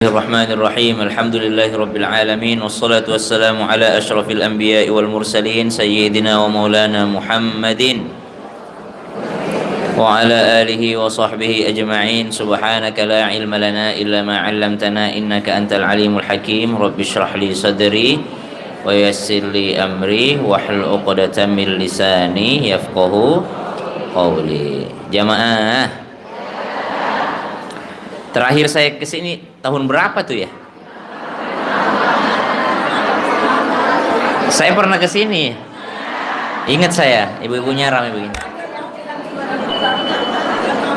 Bismillahirrahmanirrahim. Alhamdulillahirabbil alamin wassalatu wassalamu ala asyrafil anbiya'i wal mursalin sayyidina wa maulana Muhammadin wa ala alihi wa sahbihi ajma'in. Subhanaka la ilma lana illa ma 'allamtana innaka antal alimul hakim. Rabbi shrah li sadri wa yassir li amri wahlul 'uqdatam min lisani yafqahu qawli. Jamaah, terakhir saya kesini tahun berapa tuh ya? Saya pernah kesini. Ingat saya, ibu-ibunya ramai begini.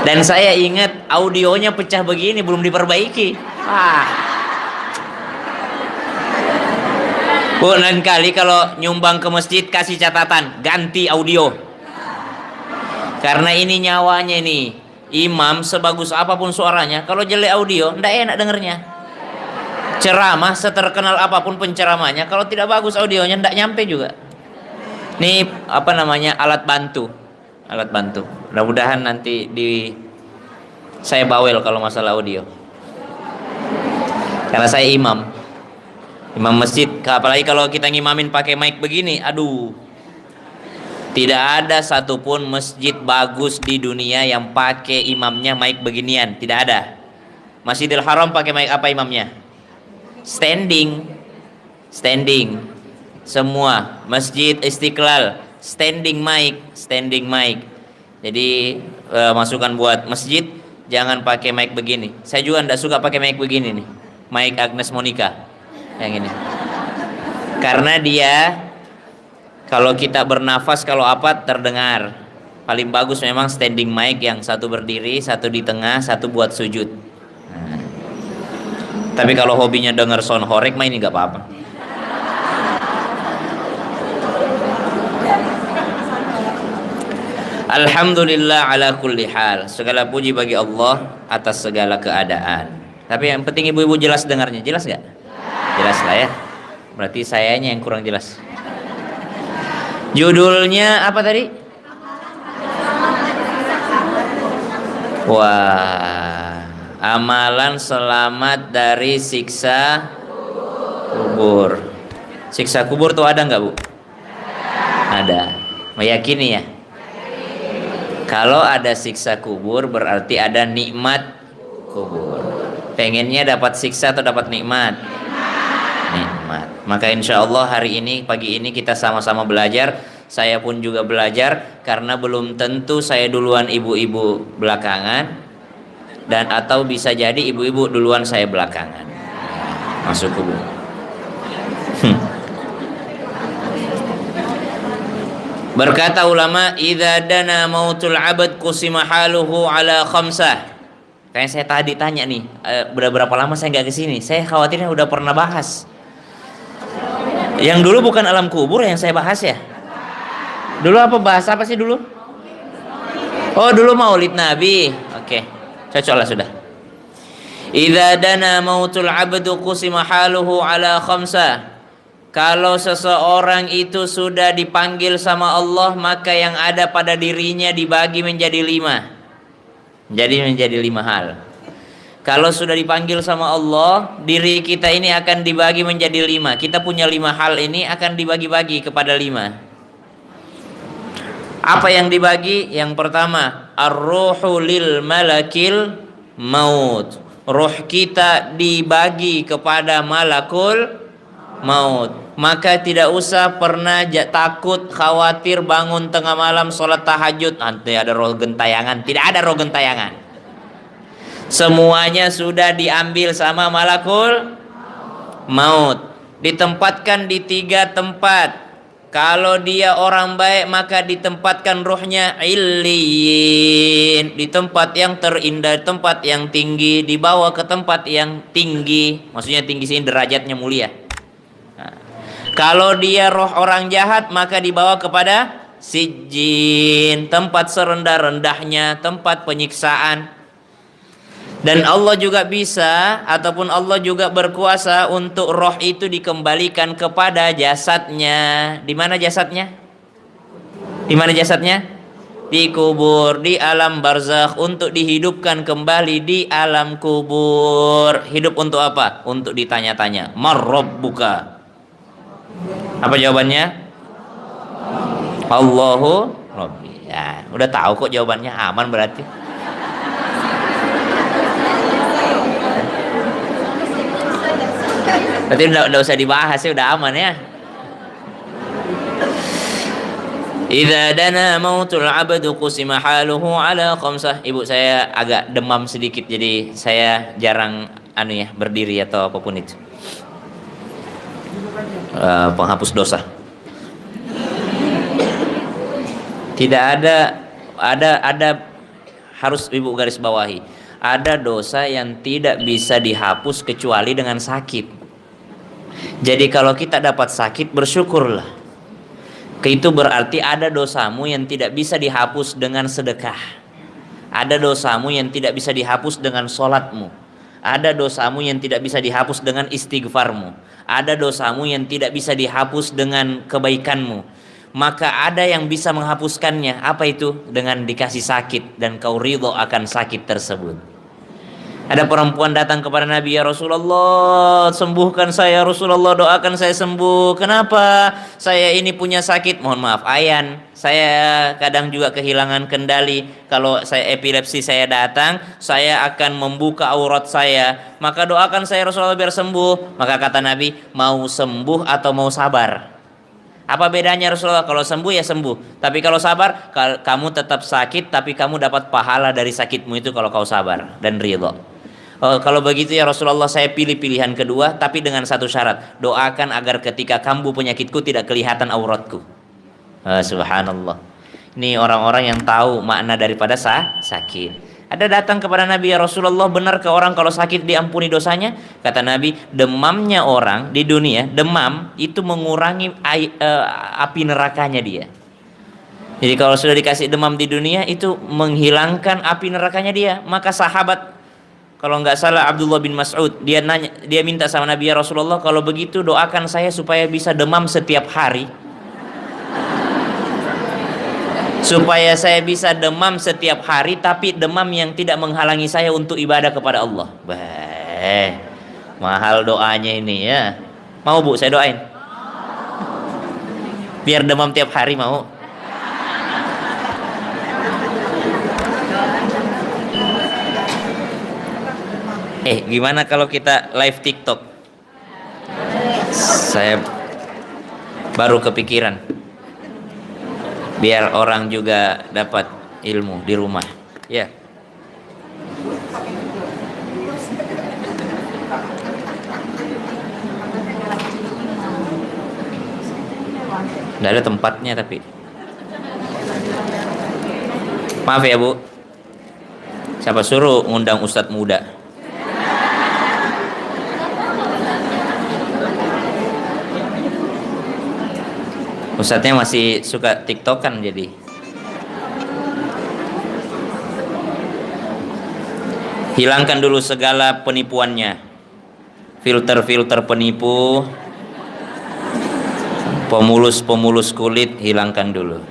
Dan saya ingat audionya pecah begini, belum diperbaiki. Bu, lain kali kalau nyumbang ke masjid kasih catatan, ganti audio. Karena ini nyawanya nih. Imam sebagus apapun suaranya, kalau jelek audio, ndak enak dengernya. Ceramah seterkenal apapun penceramahnya, kalau tidak bagus audionya, ndak nyampe juga. Ini apa namanya, alat bantu. Mudah-mudahan nanti saya bawel kalau masalah audio. Karena saya imam masjid, apalagi kalau kita ngimamin pakai mic begini, aduh. Tidak ada satupun masjid bagus di dunia yang pakai imamnya mic beginian. Tidak ada. Masjidil Haram pakai mic apa imamnya? Standing. Semua. Masjid Istiqlal standing mic. Jadi masukan buat masjid, jangan pakai mic begini. Saya juga tidak suka pakai mic begini nih. Mic Agnes Monica yang ini. Karena dia, kalau kita bernafas, kalau apa, terdengar. Paling bagus memang standing mic, yang satu berdiri, satu di tengah, satu buat sujud. Tapi kalau hobinya denger sound horeg mah ini nggak apa-apa. Alhamdulillah ala kulli hal. Segala puji bagi Allah atas segala keadaan. Tapi yang penting ibu-ibu jelas dengarnya. Jelas nggak? Jelas lah ya. Berarti sayanya yang kurang jelas. Judulnya apa tadi? Wah, amalan selamat dari siksa kubur. Siksa kubur tuh ada nggak, Bu? Ada. Meyakini ya? Kalau ada siksa kubur berarti ada nikmat kubur. Pengennya dapat siksa atau dapat nikmat? Nikmat. Maka insya Allah hari ini, pagi ini kita sama-sama belajar. Saya pun juga belajar, karena belum tentu saya duluan, ibu-ibu belakangan, dan atau bisa jadi ibu-ibu duluan, saya belakangan. Masuk kubur. Berkata ulama, idza dana mautul abad qusima haluhu ala khamsah. Kayak saya tadi tanya nih, berapa lama saya nggak kesini? Saya khawatirnya udah pernah bahas. Yang dulu bukan alam kubur yang saya bahas ya. Dulu bahas apa sih dulu? Oh, dulu Maulid Nabi. Oke. Cocoklah sudah. Idza dana mautul abdu qusima haluhu ala khamsah. Kalau seseorang itu sudah dipanggil sama Allah, maka yang ada pada dirinya dibagi menjadi 5. Jadi menjadi 5 hal. Kalau sudah dipanggil sama Allah, diri kita ini akan dibagi menjadi 5. Kita punya 5 hal ini akan dibagi-bagi kepada 5. Apa yang dibagi? Yang pertama, ar-ruhu lil malakil maut. Ruh kita dibagi kepada malakul maut. Maka tidak usah pernah takut, khawatir bangun tengah malam sholat tahajud, nanti ada roh gentayangan. Tidak ada roh gentayangan. Semuanya sudah diambil sama malakul maut. Ditempatkan di 3 tempat. Kalau dia orang baik, maka ditempatkan ruhnya illiyin, di tempat yang terindah, tempat yang tinggi, dibawa ke tempat yang tinggi. Maksudnya tinggi sini derajatnya mulia. Nah, kalau dia roh orang jahat, maka dibawa kepada sijjin, tempat serendah-rendahnya, tempat penyiksaan. Dan Allah juga bisa, ataupun Allah juga berkuasa untuk roh itu dikembalikan kepada jasadnya. Di mana jasadnya? Di mana jasadnya? di kubur, di alam barzakh, untuk dihidupkan kembali di alam kubur. Hidup untuk apa? Untuk ditanya-tanya, "Man rabbuka?" Apa jawabannya? Allahu Rabbi. Ya, udah tahu kok jawabannya, aman berarti. Berarti udah usah dibahas ya, udah aman ya. Idza dana mautul abdu qusima haluhu ala khamsah. Ibu saya agak demam sedikit, jadi saya jarang berdiri atau apapun itu. Penghapus dosa. Tidak ada harus ibu garis bawahi. Ada dosa yang tidak bisa dihapus kecuali dengan sakit. Jadi kalau kita dapat sakit, bersyukurlah. Itu berarti ada dosamu yang tidak bisa dihapus dengan sedekah. Ada dosamu yang tidak bisa dihapus dengan sholatmu. Ada dosamu yang tidak bisa dihapus dengan istighfarmu. Ada dosamu yang tidak bisa dihapus dengan kebaikanmu. Maka ada yang bisa menghapuskannya. Apa itu? Dengan dikasih sakit dan kau ridho akan sakit tersebut. Ada perempuan datang kepada Nabi, "Ya Rasulullah, sembuhkan saya Rasulullah, doakan saya sembuh. Kenapa? Saya ini punya sakit, mohon maaf, ayan. Saya kadang juga kehilangan kendali. Kalau saya epilepsi saya datang, saya akan membuka aurat saya. Maka doakan saya Rasulullah biar sembuh." Maka kata Nabi, "Mau sembuh atau mau sabar?" Apa bedanya Rasulullah? Kalau sembuh ya sembuh. Tapi kalau sabar, kamu tetap sakit, tapi kamu dapat pahala dari sakitmu itu kalau kau sabar dan ridho. Kalau begitu ya Rasulullah, saya pilih pilihan kedua, tapi dengan satu syarat, doakan agar ketika kambuh penyakitku tidak kelihatan auratku. Subhanallah. Ini orang-orang yang tahu makna daripada sakit. Ada datang kepada Nabi, "Ya Rasulullah, benar ke orang kalau sakit diampuni dosanya?" Kata Nabi, demamnya orang di dunia, demam itu mengurangi api nerakanya dia. Jadi kalau sudah dikasih demam di dunia, itu menghilangkan api nerakanya dia. Maka sahabat, kalau nggak salah Abdullah bin Mas'ud, dia minta sama Nabi, "Ya Rasulullah, kalau begitu doakan saya supaya bisa demam setiap hari. Supaya saya bisa demam setiap hari, tapi demam yang tidak menghalangi saya untuk ibadah kepada Allah." Mahal doanya ini ya. Mau Bu saya doain? Biar demam tiap hari, mau? Gimana kalau kita live TikTok? Saya baru kepikiran. Biar orang juga dapat ilmu di rumah. Ya. Nggak ada tempatnya tapi. Maaf ya Bu. Siapa suruh ngundang Ustadz muda? Ustadznya masih suka TikTokan jadi. Hilangkan dulu segala penipuannya. Filter-filter penipu, pemulus-pemulus kulit, hilangkan dulu.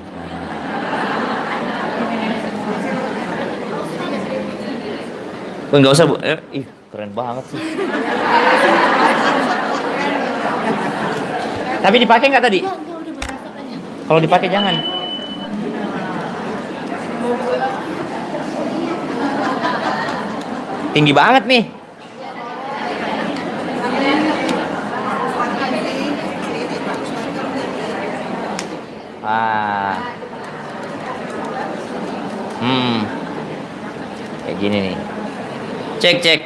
Enggak usah Bu. Keren banget sih. Tapi dipakai nggak tadi? Kalau dipakai jangan. Tinggi banget nih. Kayak gini nih. Cek.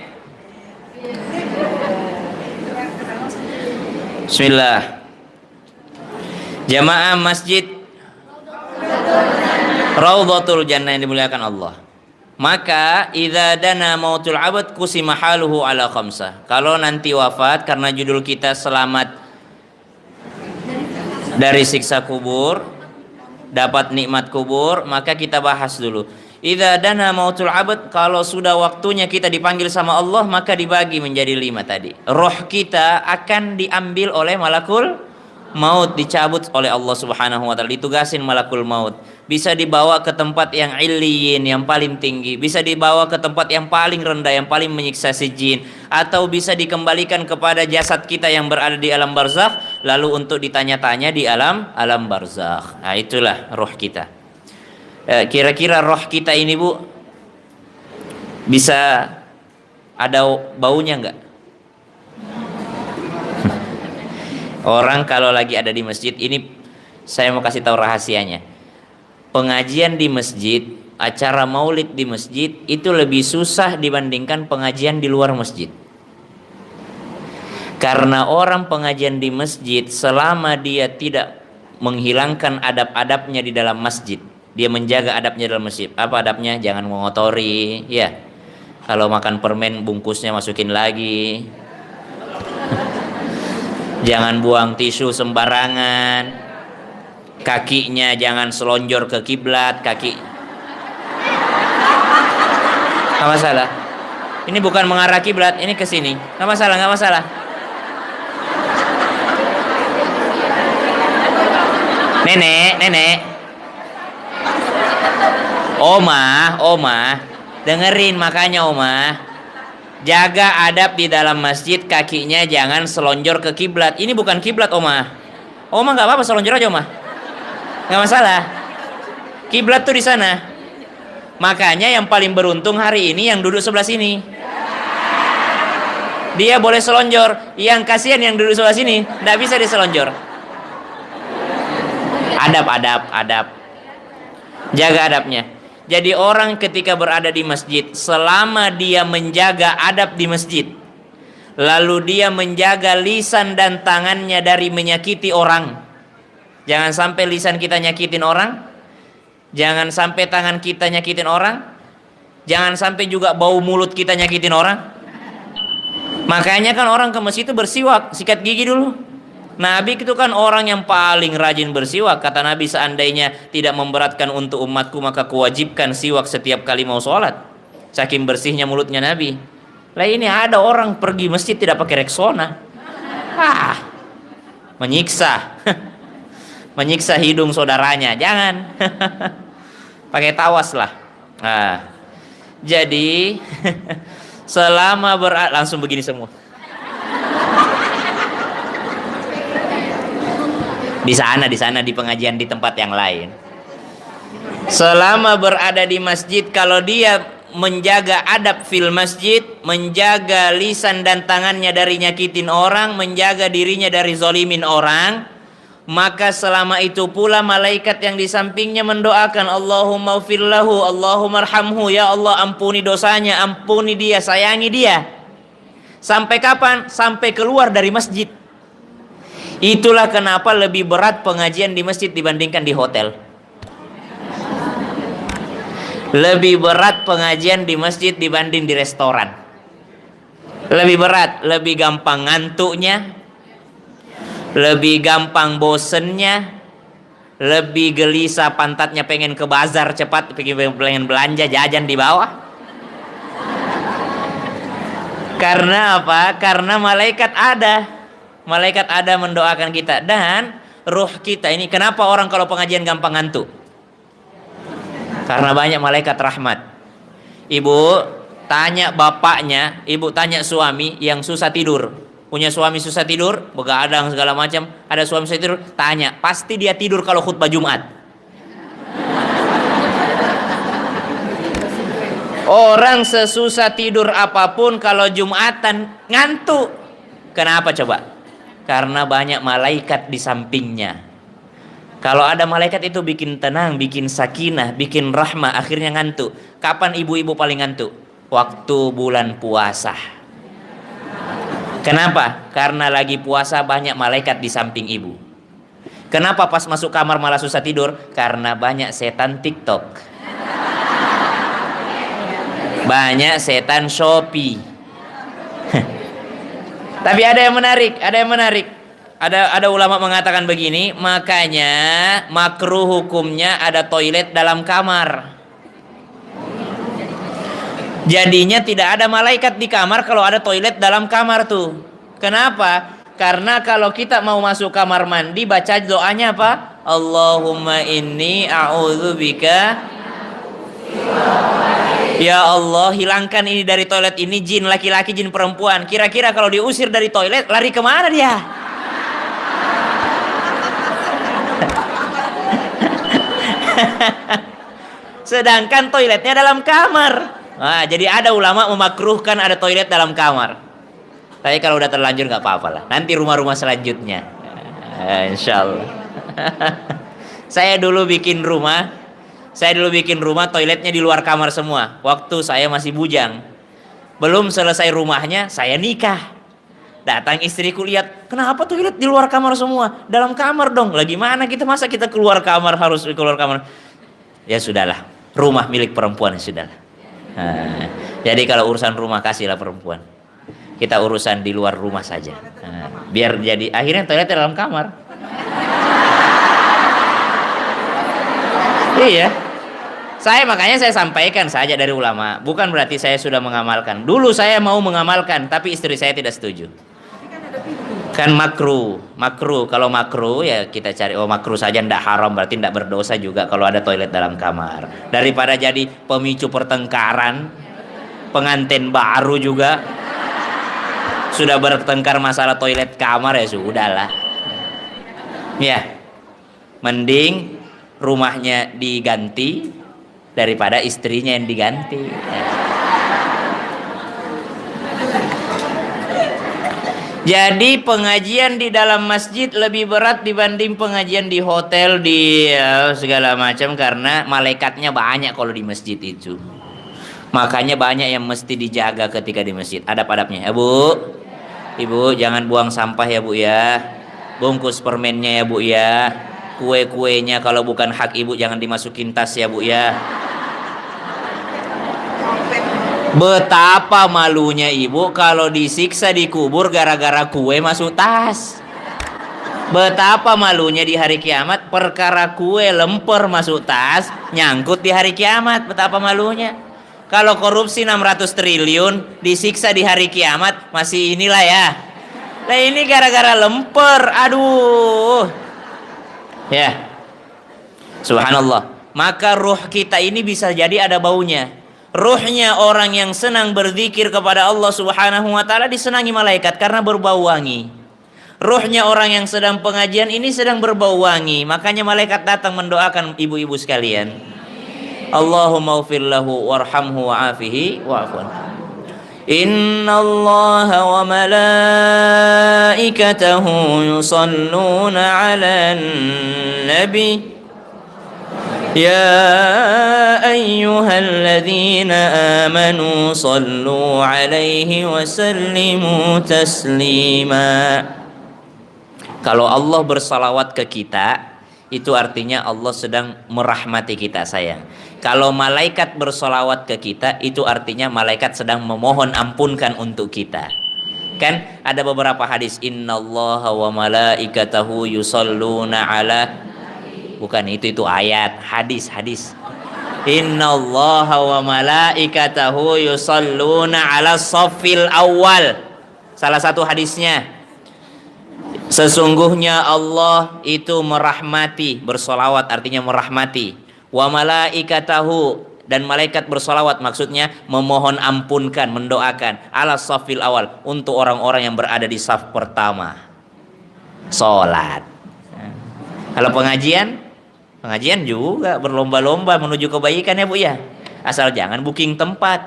Bismillah. Jamaah masjid Raudhatul Jannah yang dimuliakan Allah. Maka idza dana mautul abad qusima haluhu ala khamsah. Kalau nanti wafat, karena judul kita selamat dari siksa kubur, dapat nikmat kubur, maka kita bahas dulu. Idza dana mautul abad, kalau sudah waktunya kita dipanggil sama Allah, maka dibagi menjadi 5 tadi. Roh kita akan diambil oleh malakul maut dicabut oleh Allah Subhanahu wa taala, ditugasin malakul maut. Bisa dibawa ke tempat yang illiyin, yang paling tinggi, bisa dibawa ke tempat yang paling rendah, yang paling menyiksa si jin, atau bisa dikembalikan kepada jasad kita yang berada di alam barzakh lalu untuk ditanya-tanya di alam barzakh. Nah, itulah roh kita. Kira-kira roh kita ini, Bu, bisa ada baunya enggak? Orang kalau lagi ada di masjid, ini saya mau kasih tahu rahasianya. Pengajian di masjid, acara maulid di masjid itu lebih susah dibandingkan pengajian di luar masjid. Karena orang pengajian di masjid, selama dia tidak menghilangkan adab-adabnya di dalam masjid, dia menjaga adabnya dalam masjid. Apa adabnya? Jangan mengotori, ya. Kalau makan permen bungkusnya masukin lagi. Jangan buang tisu sembarangan. Kakinya jangan selonjor ke kiblat, kaki. Nggak masalah. Ini bukan mengarah kiblat, ini ke sini. Nggak masalah, nggak masalah. Nenek. Oma, dengerin makanya Oma. Jaga adab di dalam masjid, kakinya jangan selonjor ke kiblat. Ini bukan kiblat, Oma. Oma nggak apa-apa selonjor aja, Oma. Nggak masalah. Kiblat tuh di sana. Makanya yang paling beruntung hari ini yang duduk sebelah sini. Dia boleh selonjor. Yang kasihan yang duduk sebelah sini, nggak bisa diselonjor. Adab. Jaga adabnya. Jadi orang ketika berada di masjid, selama dia menjaga adab di masjid, lalu dia menjaga lisan dan tangannya dari menyakiti orang. Jangan sampai lisan kita nyakitin orang, jangan sampai tangan kita nyakitin orang, jangan sampai juga bau mulut kita nyakitin orang. Makanya kan orang ke masjid itu bersiwak, sikat gigi dulu. Nabi itu kan orang yang paling rajin bersiwak. Kata Nabi, seandainya tidak memberatkan untuk umatku, maka kuwajibkan siwak setiap kali mau sholat. Saking bersihnya mulutnya Nabi. Lah ini ada orang pergi masjid tidak pakai Rexona. Menyiksa. Menyiksa hidung saudaranya. Jangan. Pakai tawas lah. Nah, jadi selama langsung begini semua. Di sana di pengajian di tempat yang lain. Selama berada di masjid, kalau dia menjaga adab fil masjid, menjaga lisan dan tangannya dari nyakitin orang, menjaga dirinya dari zolimin orang, maka selama itu pula malaikat yang di sampingnya mendoakan, Allahumma ufirlahu, Allahumma arhamhu, ya Allah ampuni dosanya, ampuni dia, sayangi dia. Sampai kapan? Sampai keluar dari masjid. Itulah kenapa lebih berat pengajian di masjid dibandingkan di hotel. Lebih berat pengajian di masjid dibanding di restoran. Lebih berat, lebih gampang ngantuknya, lebih gampang bosennya, lebih gelisah pantatnya pengen ke bazar cepat, pengen belanja jajan di bawah. Karena apa? Karena malaikat ada. Malaikat ada mendoakan kita. Dan ruh kita ini, kenapa orang kalau pengajian gampang ngantuk? Karena banyak malaikat rahmat. Ibu tanya bapaknya, ibu tanya suami yang susah tidur. Punya suami susah tidur, begadang segala macam, ada suami susah tidur, tanya, pasti dia tidur kalau khutbah Jumat. Orang sesusah tidur apapun kalau Jumatan ngantuk. Kenapa coba? Karena banyak malaikat di sampingnya. Kalau ada malaikat itu bikin tenang, bikin sakinah, bikin rahmah, akhirnya ngantuk. Kapan ibu-ibu paling ngantuk? Waktu bulan puasa. Kenapa? Karena lagi puasa banyak malaikat di samping ibu. Kenapa pas masuk kamar malah susah tidur? Karena banyak setan TikTok. Banyak setan Shopee. Tapi ada yang menarik. Ada ulama mengatakan begini, makanya makruh hukumnya ada toilet dalam kamar. Jadinya tidak ada malaikat di kamar kalau ada toilet dalam kamar tuh. Kenapa? Karena kalau kita mau masuk kamar mandi baca doanya apa? Allahumma inni a'udzubika. Ya Allah, hilangkan ini dari toilet ini, jin laki-laki, jin perempuan. Kira-kira kalau diusir dari toilet, lari kemana dia? Sedangkan toiletnya dalam kamar. Nah, jadi ada ulama memakruhkan ada toilet dalam kamar. Tapi kalau udah terlanjur nggak apa-apa lah. Nanti rumah-rumah selanjutnya, insya Allah. Saya dulu bikin rumah toiletnya di luar kamar semua. Waktu saya masih bujang, belum selesai rumahnya, saya nikah. Datang istriku lihat, kenapa toilet di luar kamar semua? Dalam kamar dong. Lagi mana kita, masa kita keluar kamar, harus keluar kamar? Ya sudahlah, rumah milik perempuan, ya sudahlah. Nah, jadi kalau urusan rumah kasihlah perempuan. Kita urusan di luar rumah saja. Nah, biar jadi akhirnya toiletnya dalam kamar. Iya. Makanya saya sampaikan saja dari ulama. Bukan berarti saya sudah mengamalkan. Dulu saya mau mengamalkan, tapi istri saya tidak setuju. Kan makruh. Kalau makruh ya kita cari, makruh saja, ndak haram, berarti ndak berdosa juga kalau ada toilet dalam kamar. Daripada jadi pemicu pertengkaran, pengantin baru juga sudah bertengkar masalah toilet kamar, ya sudahlah. Ya, mending rumahnya diganti daripada istrinya yang diganti. Jadi pengajian di dalam masjid lebih berat dibanding pengajian di hotel, di segala macam, karena malaikatnya banyak kalau di masjid itu. Makanya banyak yang mesti dijaga ketika di masjid. Adab-adabnya, ya Bu, Ibu jangan buang sampah ya Bu ya. Bungkus permennya ya Bu ya. Kue-kuenya kalau bukan hak Ibu jangan dimasukin tas ya Bu ya. Betapa malunya Ibu kalau disiksa di kubur gara-gara kue masuk tas. Betapa malunya di hari kiamat perkara kue lemper masuk tas nyangkut di hari kiamat. Betapa malunya. Kalau korupsi 600 triliun disiksa di hari kiamat masih inilah ya. Nah ini gara-gara lemper. Aduh. Ya. Subhanallah. Maka ruh kita ini bisa jadi ada baunya. Ruhnya orang yang senang berzikir kepada Allah Subhanahu wa taala disenangi malaikat karena berbau wangi. Ruhnya orang yang sedang pengajian ini sedang berbau wangi, makanya malaikat datang mendoakan ibu-ibu sekalian. Allahumma ighfir lahu warhamhu wa'afihi wa'fu anhu. Inna Allaha wa malaikatahu yusalluna 'alan nabi. Ya ayyuhalladzina amanu sallu 'alaihi wa sallimu taslima. Kalau Allah bersalawat ke kita, itu artinya Allah sedang merahmati kita, sayang. Kalau malaikat bersolawat ke kita, itu artinya malaikat sedang memohon ampunkan untuk kita. Kan ada beberapa hadis, innallaha wa malaikatahu yusalluna ala, bukan itu ayat, hadis. Innallaha wa malaikatahu yusalluna ala shaffil awal. Salah satu hadisnya, sesungguhnya Allah itu merahmati, bersolawat artinya merahmati. Wa malaikatahu, dan malaikat bersolawat maksudnya memohon ampunkan, mendoakan, ala safil awal, untuk orang-orang yang berada di saf pertama sholat. Kalau pengajian juga berlomba-lomba menuju kebaikan ya Bu ya, asal jangan booking tempat.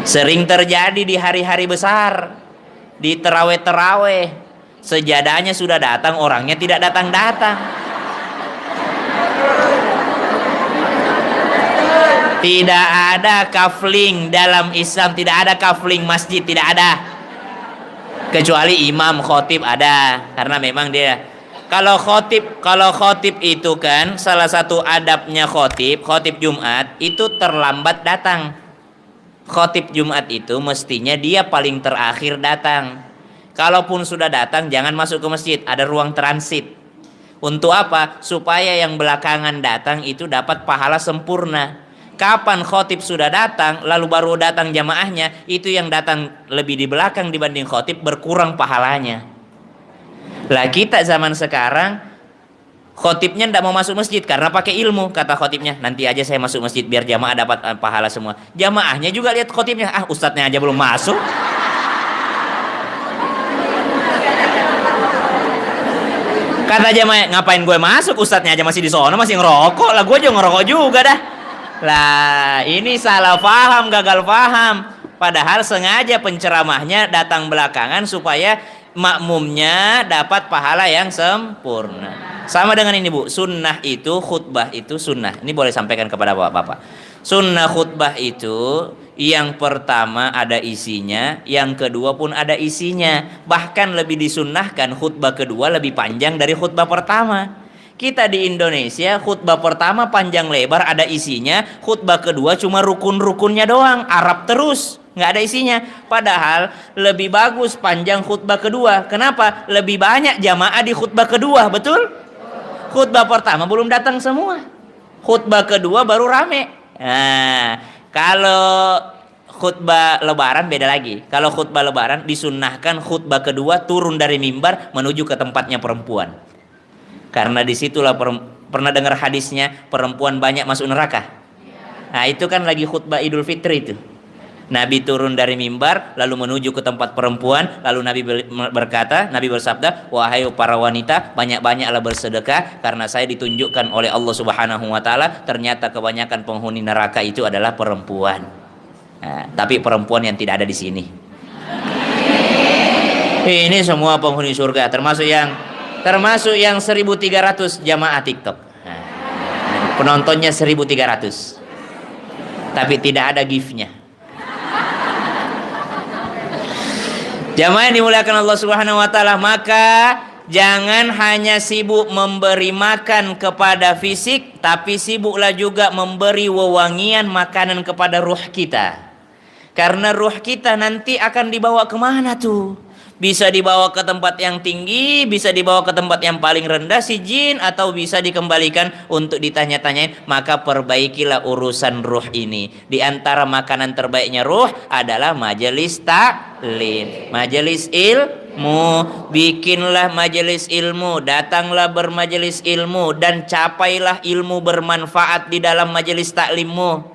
Sering terjadi di hari-hari besar, di terawih, sejadahnya sudah datang, orangnya tidak datang. Tidak ada kafling dalam Islam, tidak ada kafling masjid, tidak ada. Kecuali imam khotib ada, karena memang dia kalau khotib itu kan salah satu adabnya khotib Jumat itu terlambat datang. Khotib Jumat itu mestinya dia paling terakhir datang. Kalaupun sudah datang jangan masuk ke masjid, ada ruang transit. Untuk apa? Supaya yang belakangan datang itu dapat pahala sempurna. Kapan khotib sudah datang, lalu baru datang jamaahnya, itu yang datang lebih di belakang dibanding khotib berkurang pahalanya. Lah kita zaman sekarang, khotibnya tidak mau masuk masjid karena pakai ilmu. Kata khotibnya, nanti aja saya masuk masjid biar jamaah dapat pahala semua. Jamaahnya juga lihat khotibnya, ah ustadznya aja belum masuk. Kata jamaah, ngapain gue masuk, ustadznya aja masih di sono, masih ngerokok. Lah gue juga ngerokok juga dah. Lah ini salah paham, gagal paham. Padahal sengaja penceramahnya datang belakangan supaya makmumnya dapat pahala yang sempurna. Sama dengan ini Bu, sunnah itu, khutbah itu sunnah. Ini boleh sampaikan kepada bapak-bapak. Sunnah khutbah itu yang pertama ada isinya, yang kedua pun ada isinya. Bahkan lebih disunnahkan khutbah kedua lebih panjang dari khutbah pertama. Kita di Indonesia khutbah pertama panjang lebar ada isinya, khutbah kedua cuma rukun-rukunnya doang, Arab terus, nggak ada isinya. Padahal lebih bagus panjang khutbah kedua. Kenapa? Lebih banyak jamaah di khutbah kedua, betul? Khutbah pertama belum datang semua, khutbah kedua baru rame. Nah, kalau khutbah lebaran beda lagi. Kalau khutbah lebaran disunnahkan khutbah kedua turun dari mimbar menuju ke tempatnya perempuan. Karena disitulah pernah dengar hadisnya perempuan banyak masuk neraka. Nah itu kan lagi khutbah Idul Fitri itu. Nabi turun dari mimbar lalu menuju ke tempat perempuan. Lalu Nabi berkata, Nabi bersabda, wahai para wanita, banyak-banyaklah bersedekah karena saya ditunjukkan oleh Allah Subhanahu Wa Taala ternyata kebanyakan penghuni neraka itu adalah perempuan. Nah, tapi perempuan yang tidak ada di sini. Ini semua penghuni surga, termasuk yang 1.300 jamaah TikTok. Nah, penontonnya 1.300. Tapi tidak ada gift-nya. Jamaah yang dimuliakan Allah Subhanahu wa taala, maka jangan hanya sibuk memberi makan kepada fisik, tapi sibuklah juga memberi wewangian makanan kepada ruh kita. Karena ruh kita nanti akan dibawa kemana tuh? Bisa dibawa ke tempat yang tinggi, bisa dibawa ke tempat yang paling rendah si jin, atau bisa dikembalikan untuk ditanya-tanyain. Maka perbaikilah urusan ruh ini. Di antara makanan terbaiknya ruh adalah majelis taklim, majelis ilmu. Bikinlah majelis ilmu, datanglah bermajelis ilmu, dan capailah ilmu bermanfaat di dalam majelis taklimmu.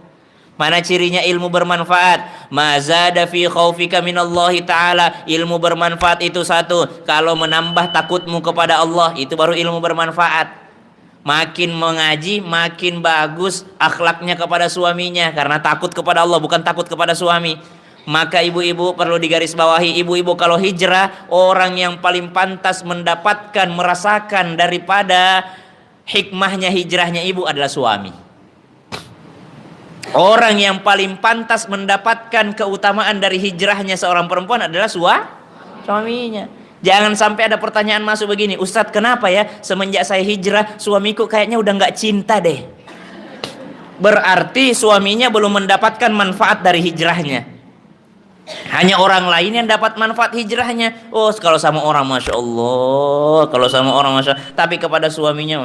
Mana cirinya ilmu bermanfaat? Mazada fi khaufika minallahi ta'ala. Ilmu bermanfaat itu satu, kalau menambah takutmu kepada Allah, itu baru ilmu bermanfaat. Makin mengaji, makin bagus akhlaknya kepada suaminya, karena takut kepada Allah, bukan takut kepada suami. Maka ibu-ibu perlu digarisbawahi, ibu-ibu kalau hijrah, orang yang paling pantas mendapatkan, merasakan daripada hikmahnya hijrahnya ibu adalah suami. Orang yang paling pantas mendapatkan keutamaan dari hijrahnya seorang perempuan adalah suaminya. Jangan sampai ada pertanyaan masuk begini, Ustadz kenapa ya semenjak saya hijrah suamiku kayaknya udah nggak cinta deh. Berarti suaminya belum mendapatkan manfaat dari hijrahnya. Hanya orang lain yang dapat manfaat hijrahnya. Oh kalau sama orang Masya Allah, kalau sama orang Masya Allah. Tapi kepada suaminya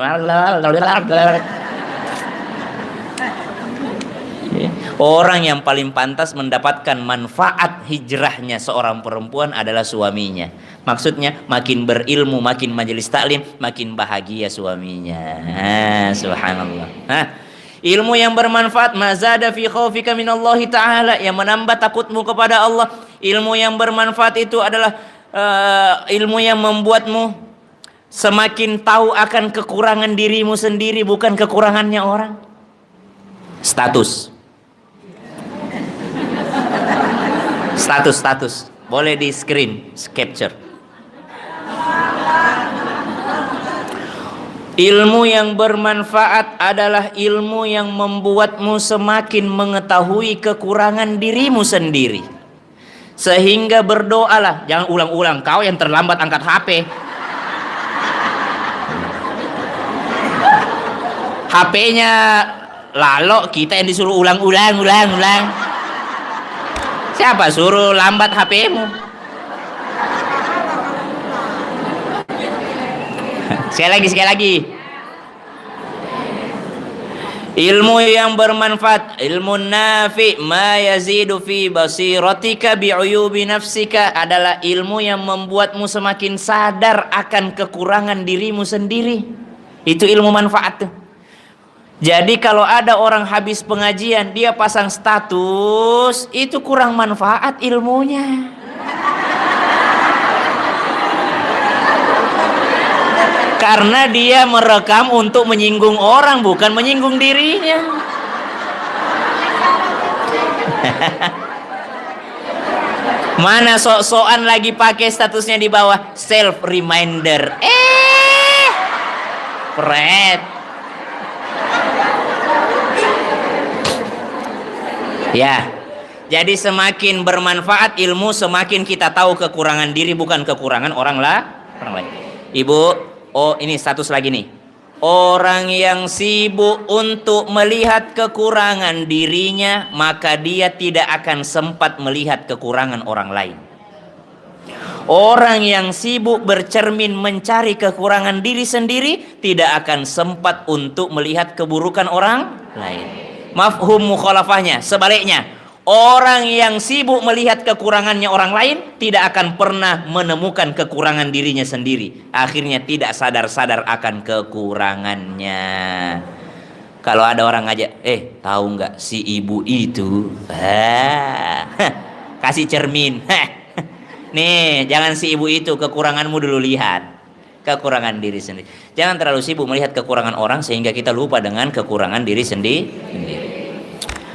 orang yang paling pantas mendapatkan manfaat hijrahnya seorang perempuan adalah suaminya. Maksudnya makin berilmu, makin majelis taklim, makin bahagia suaminya. Subhanallah. Ilmu yang bermanfaat, mazada fi khaufika minallahi ta'ala, yang menambah takutmu kepada Allah. Ilmu yang bermanfaat itu adalah ilmu yang membuatmu semakin tahu akan kekurangan dirimu sendiri, bukan kekurangannya orang. Status boleh di screen capture. Ilmu yang bermanfaat adalah ilmu yang membuatmu semakin mengetahui kekurangan dirimu sendiri, sehingga berdoalah. Jangan ulang-ulang, kau yang terlambat angkat HP. HP-nya lalok, kita yang disuruh ulang. Siapa suruh lambat HP-mu? Sekali lagi. Ilmu yang bermanfaat, ilmu nafi, ma yazidu fi basiratika bi'uyubi nafsika, adalah ilmu yang membuatmu semakin sadar akan kekurangan dirimu sendiri. Itu ilmu manfaat tuh. Jadi kalau ada orang habis pengajian dia pasang status, itu kurang manfaat ilmunya. Karena dia merekam untuk menyinggung orang, bukan menyinggung dirinya. Mana sok-sokan lagi pakai statusnya di bawah self reminder. Pret. Ya. Jadi semakin bermanfaat ilmu, semakin kita tahu kekurangan diri, bukan kekurangan orang lain. Ibu, oh ini status lagi nih. Orang yang sibuk untuk melihat kekurangan dirinya, maka dia tidak akan sempat melihat kekurangan orang lain. Orang yang sibuk bercermin mencari kekurangan diri sendiri, tidak akan sempat untuk melihat keburukan orang lain. Mafhum mukhalafahnya, sebaliknya, orang yang sibuk melihat kekurangannya orang lain tidak akan pernah menemukan kekurangan dirinya sendiri. Akhirnya tidak sadar-sadar akan kekurangannya. Kalau ada orang ngajak, tahu nggak si ibu itu? Kasih cermin. Nih, jangan si ibu itu, kekuranganmu dulu lihat. Kekurangan diri sendiri. Jangan terlalu sibuk melihat kekurangan orang sehingga kita lupa dengan kekurangan diri sendiri.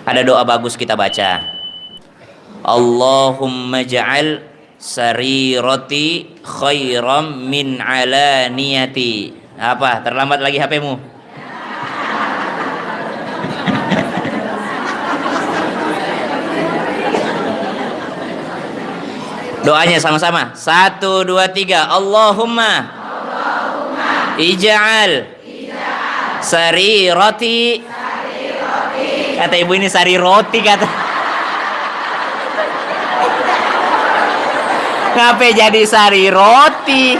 Ada doa bagus kita baca. Allahumma ja'al sarirati khairam min alaniyati. Apa? Terlambat lagi HP-mu? Doanya sama-sama. 1, 2, 3. Allahumma ij'al sarirati. Kata ibu ini sari roti kata. Ngapain jadi sari roti?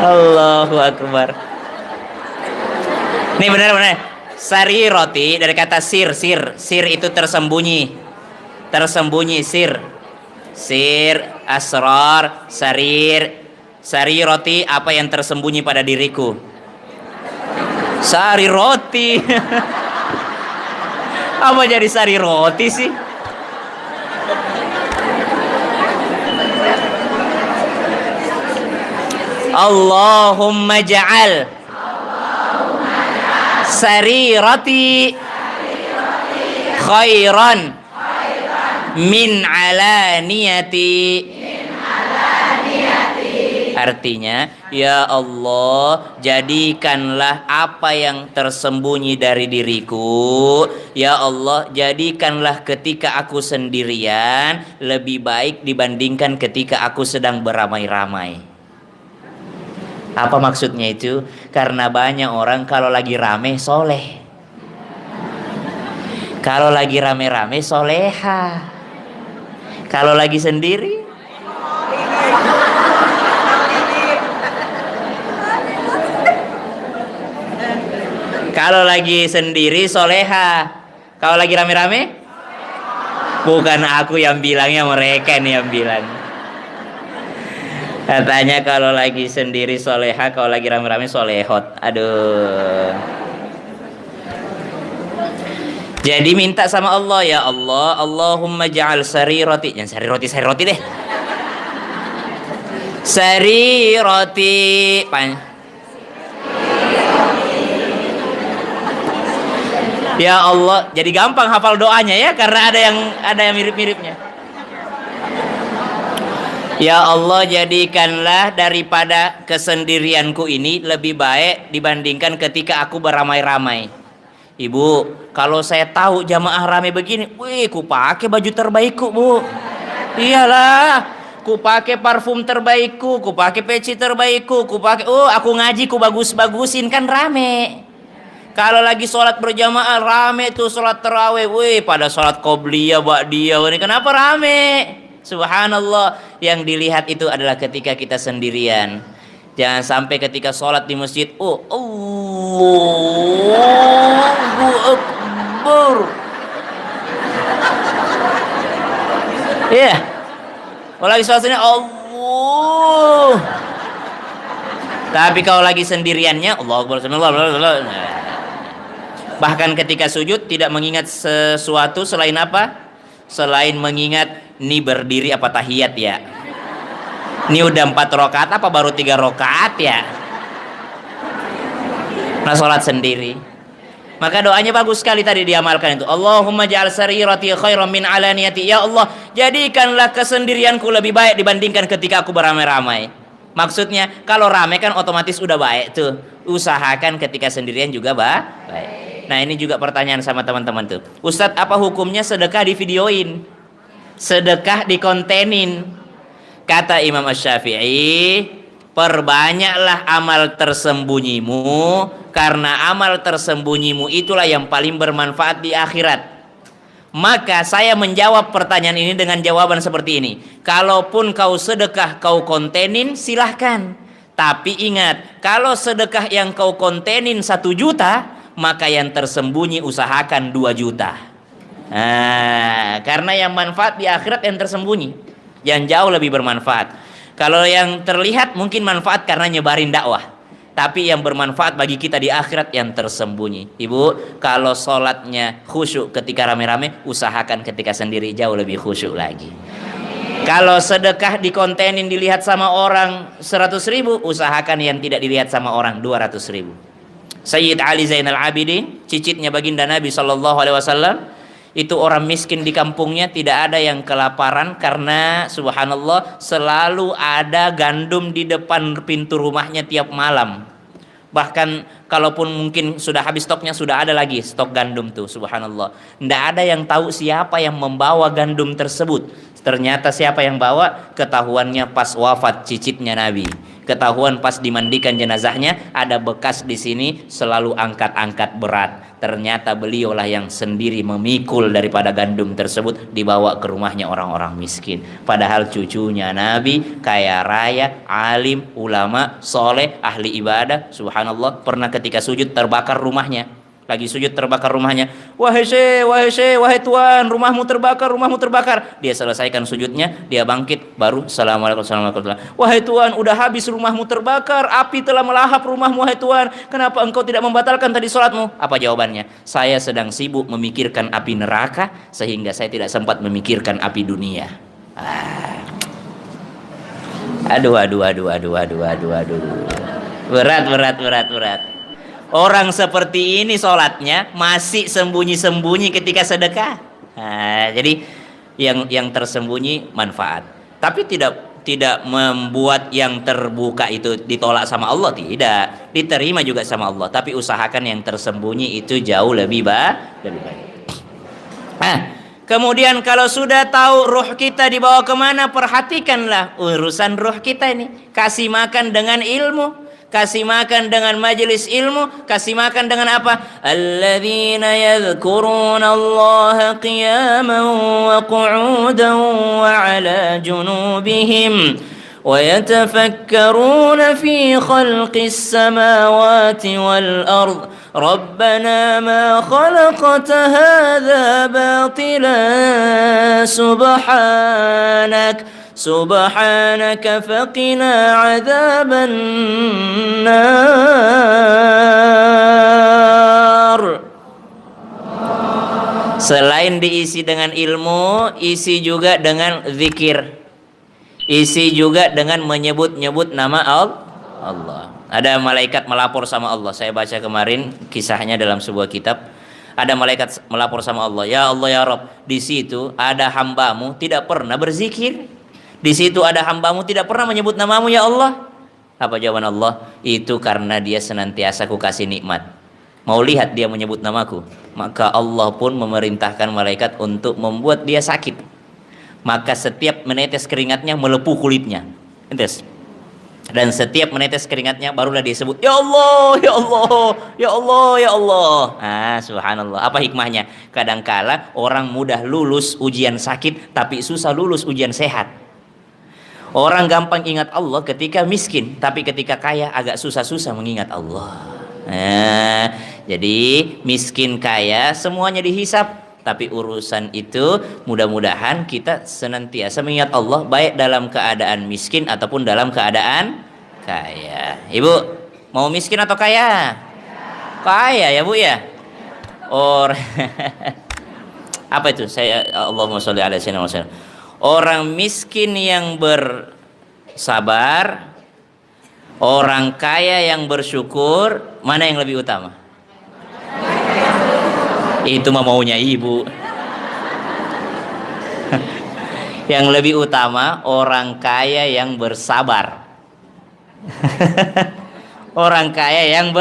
Allahu Akbar. Ini benar-benar sari roti dari kata sir itu tersembunyi sir asrar sari roti, apa yang tersembunyi pada diriku. Sari roti. Apa jadi sari roti sih? Allahumma ja'al sarirati khairan min alaniyati. Artinya, ya Allah, jadikanlah apa yang tersembunyi dari diriku, ya Allah, jadikanlah ketika aku sendirian lebih baik dibandingkan ketika aku sedang beramai-ramai. Apa maksudnya itu? Karena banyak orang kalau lagi rame soleh, kalau lagi rame-rame soleha, kalau lagi sendiri soleha, kalau lagi rame-rame. Bukan aku yang bilangnya, mereka nih yang bilang. Katanya kalau lagi sendiri soleha, kalau lagi rame-rame solehot. Aduh. Jadi minta sama Allah, ya Allah, Allahumma ja'al sarirati. Jangan sari roti deh. Sarirati. Ya Allah, jadi gampang hafal doanya ya, karena ada yang mirip-miripnya. Ya Allah, jadikanlah daripada kesendirianku ini lebih baik dibandingkan ketika aku beramai-ramai. Ibu, kalau saya tahu jamaah ramai begini, ku pakai baju terbaikku, Bu. Iyalah, ku pakai parfum terbaikku, ku pakai peci terbaikku, aku ngaji ku bagus-bagusin, kan rame. Kalau lagi sholat berjamaah rame tuh, sholat tarawih, pada sholat qobliyah, ba'diyah, ini kenapa rame? Subhanallah. yang dilihat itu adalah ketika kita sendirian. Jangan sampai ketika sholat di masjid, oh Allahu Akbar. Iya. Kalau lagi sholatnya Allah. Tapi kalau lagi sendiriannya Allahu Akbar. Bahkan ketika sujud tidak mengingat sesuatu selain apa? Selain mengingat ini berdiri apa tahiyat ya. Ini udah 4 rakaat apa baru 3 rakaat ya. Nah sholat sendiri. Maka doanya bagus sekali tadi diamalkan itu. Allahumma ja'al sarirati khairan min alaniyati. Ya Allah, jadikanlah kesendirianku lebih baik dibandingkan ketika aku beramai-ramai. Maksudnya kalau ramai kan otomatis udah baik tuh. Usahakan ketika sendirian juga baik. Nah ini juga pertanyaan sama teman-teman tuh. Ustadz, apa hukumnya sedekah di videoin? Sedekah dikontenin? Kata Imam Asy-Syafi'i, perbanyaklah amal tersembunyimu, karena amal tersembunyimu itulah yang paling bermanfaat di akhirat. Maka saya menjawab pertanyaan ini dengan jawaban seperti ini. Kalaupun kau sedekah kau kontenin, silahkan. Tapi ingat, kalau sedekah yang kau kontenin 1 juta, maka yang tersembunyi usahakan 2 juta. Nah, karena yang manfaat di akhirat yang tersembunyi, yang jauh lebih bermanfaat. Kalau yang terlihat mungkin manfaat karena nyebarin dakwah, tapi yang bermanfaat bagi kita di akhirat yang tersembunyi. Ibu, kalau sholatnya khusyuk ketika rame-rame, usahakan ketika sendiri jauh lebih khusyuk lagi. Kalau sedekah dikontenin dilihat sama orang 100.000, usahakan yang tidak dilihat sama orang 200.000. Sayyid Ali Zainal Abidin, cicitnya baginda Nabi SAW, itu orang miskin di kampungnya, tidak ada yang kelaparan karena subhanallah selalu ada gandum di depan pintu rumahnya tiap malam. Bahkan kalaupun mungkin sudah habis stoknya, sudah ada lagi stok gandum tuh, subhanallah. Tidak ada yang tahu siapa yang membawa gandum tersebut. Ternyata siapa yang bawa, ketahuannya pas wafat cicitnya Nabi. Ketahuan pas dimandikan jenazahnya, ada bekas di sini selalu angkat-angkat berat. Ternyata beliaulah yang sendiri memikul daripada gandum tersebut dibawa ke rumahnya orang-orang miskin. Padahal cucunya Nabi kaya raya, alim, ulama, soleh, ahli ibadah. Subhanallah, pernah ketika sujud terbakar rumahnya. Lagi sujud terbakar rumahnya. Wahai syekh, wahai tuan, rumahmu terbakar. Dia selesaikan sujudnya, dia bangkit, baru assalamualaikum warahmatullahi wabarakatuh. Wahai tuan, udah habis rumahmu terbakar, api telah melahap rumahmu, wahai tuan. Kenapa engkau tidak membatalkan tadi sholatmu? Apa jawabannya? Saya sedang sibuk memikirkan api neraka, sehingga saya tidak sempat memikirkan api dunia. Aduh. Berat. Orang seperti ini sholatnya masih sembunyi-sembunyi ketika sedekah. Nah, jadi yang tersembunyi manfaat, tapi tidak membuat yang terbuka itu ditolak sama Allah, tidak, diterima juga sama Allah. Tapi usahakan yang tersembunyi itu jauh lebih baik. Nah, kemudian kalau sudah tahu ruh kita dibawa kemana, perhatikanlah urusan ruh kita ini. Kasih makan dengan ilmu, kasih makan dengan majelis ilmu, kasih makan dengan apa? Alladzina yadhkuruna Allah qiyaman wa qu'udan wa 'ala junubihim wa yatafakkaruna fi khalqis samawati wal ard. Rabbana ma khalaqta hadza batilan subhanaka faqina adzaban nar. Selain diisi dengan ilmu, isi juga dengan zikir, isi juga dengan menyebut-nyebut nama Allah. Ada malaikat melapor sama Allah. Saya baca kemarin kisahnya dalam sebuah kitab. Ada malaikat melapor sama Allah, ya Allah ya Rabb, di situ ada hambamu tidak pernah berzikir. Di situ ada hambamu tidak pernah menyebut namamu ya Allah. Apa jawaban Allah? Itu karena dia senantiasa ku kasih nikmat. Mau lihat dia menyebut namaku, maka Allah pun memerintahkan malaikat untuk membuat dia sakit. Maka setiap menetes keringatnya melepuh kulitnya. Entes. Dan setiap menetes keringatnya barulah dia sebut ya Allah, ya Allah, ya Allah, ya Allah. Subhanallah. Apa hikmahnya? Kadangkala orang mudah lulus ujian sakit tapi susah lulus ujian sehat. Orang gampang ingat Allah ketika miskin, tapi ketika kaya agak susah-susah mengingat Allah. Nah, jadi miskin kaya semuanya dihisap, tapi urusan itu mudah-mudahan kita senantiasa mengingat Allah baik dalam keadaan miskin ataupun dalam keadaan kaya. Ibu, mau miskin atau kaya? Kaya ya Bu ya. Or apa itu? Allahumma sholli ala sayyidina Muhammad. Orang miskin yang bersabar, orang kaya yang bersyukur, mana yang lebih utama? Itu mah maunya ibu. Yang lebih utama orang kaya yang bersabar. Orang kaya yang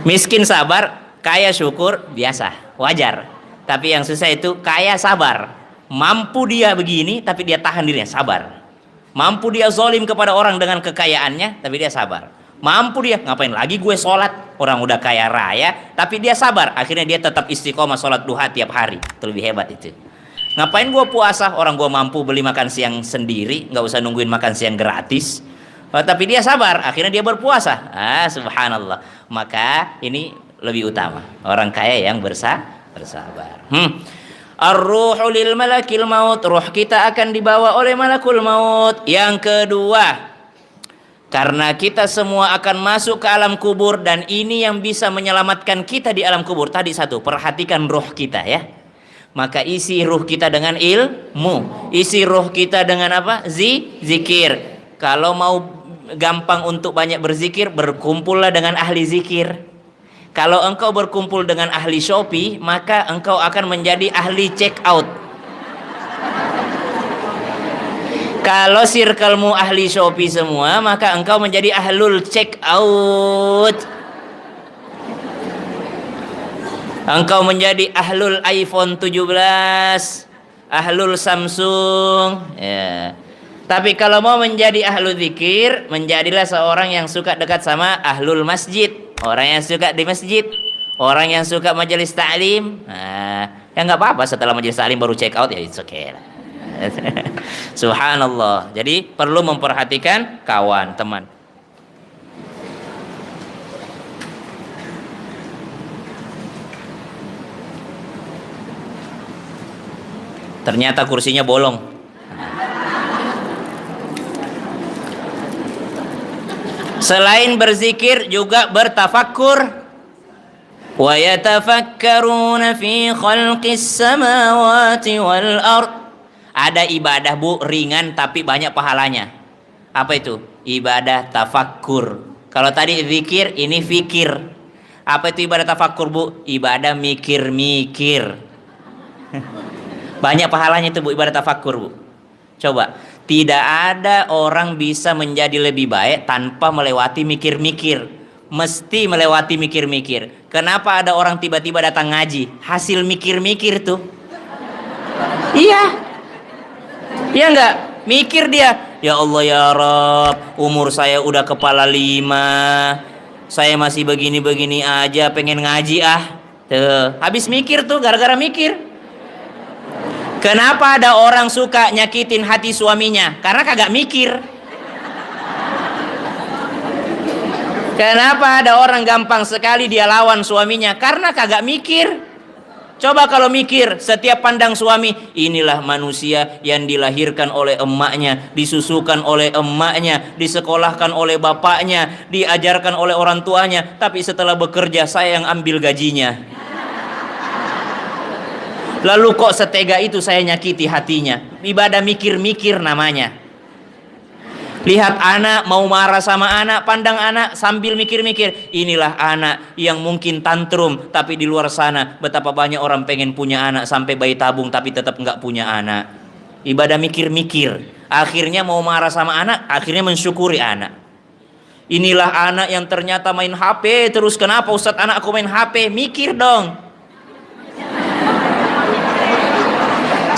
miskin sabar, kaya syukur biasa, wajar. Tapi yang susah itu kaya sabar. Mampu dia begini tapi dia tahan dirinya, sabar. Mampu dia zolim kepada orang dengan kekayaannya tapi dia sabar. Mampu dia, ngapain lagi gue sholat, orang udah kaya raya tapi dia sabar, akhirnya dia tetap istiqomah sholat duha tiap hari. Itu lebih hebat itu. Ngapain gue puasa, orang gue mampu beli makan siang sendiri, nggak usah nungguin makan siang gratis. Tapi dia sabar, akhirnya dia berpuasa. Subhanallah. Maka ini lebih utama orang kaya yang bersabar. Ar-ruhu lil malakil maut, ruh kita akan dibawa oleh malakul maut. Yang kedua, karena kita semua akan masuk ke alam kubur, dan ini yang bisa menyelamatkan kita di alam kubur. Tadi satu, perhatikan ruh kita ya. Maka isi ruh kita dengan ilmu, isi ruh kita dengan apa? Zikir. Kalau mau gampang untuk banyak berzikir, berkumpullah dengan ahli zikir. Kalau engkau berkumpul dengan ahli Shopee, maka engkau akan menjadi ahli check out. Kalau circlemu ahli Shopee semua, maka engkau menjadi ahlul check out. Engkau menjadi ahlul iPhone 17, ahlul Samsung ya. Tapi kalau mau menjadi ahlu zikir, menjadilah seorang yang suka dekat sama ahlul masjid, orang yang suka di masjid, orang yang suka majelis ta'lim. Ya nggak apa-apa, setelah majelis ta'lim baru check out ya, it's okay lah. Subhanallah. Jadi perlu memperhatikan kawan, teman. Ternyata kursinya bolong. Selain berzikir juga bertafakkur. Wa yatafakkaruna fi khalqis samawati wal ard. Ada ibadah Bu ringan tapi banyak pahalanya. Apa itu? Ibadah tafakkur. Kalau tadi zikir, ini fikir. Apa itu ibadah tafakkur Bu? Ibadah mikir-mikir. Banyak pahalanya itu Bu, ibadah tafakkur Bu. Coba, tidak ada orang bisa menjadi lebih baik tanpa melewati mikir-mikir. Mesti melewati mikir-mikir. Kenapa ada orang tiba-tiba datang ngaji? Hasil mikir-mikir tuh. Iya. Iya enggak? Mikir dia. Ya Allah ya Rabb, umur saya udah kepala 5. Saya masih begini-begini aja, pengen ngaji ah. Tuh, habis mikir tuh, gara-gara mikir. Kenapa ada orang suka nyakitin hati suaminya? Karena kagak mikir. Kenapa ada orang gampang sekali dia lawan suaminya? Karena kagak mikir. Coba kalau mikir, setiap pandang suami, inilah manusia yang dilahirkan oleh emaknya, disusukan oleh emaknya, disekolahkan oleh bapaknya, diajarkan oleh orang tuanya, tapi setelah bekerja saya yang ambil gajinya. Lalu kok setega itu saya nyakiti hatinya? Ibadah mikir-mikir namanya. Lihat anak mau marah sama anak, pandang anak sambil mikir-mikir. Inilah anak yang mungkin tantrum, tapi di luar sana betapa banyak orang pengen punya anak sampai bayi tabung tapi tetap nggak punya anak. Ibadah mikir-mikir. Akhirnya mau marah sama anak, akhirnya mensyukuri anak. Inilah anak yang ternyata main HP terus. Kenapa Ustadz anak aku main HP? Mikir dong.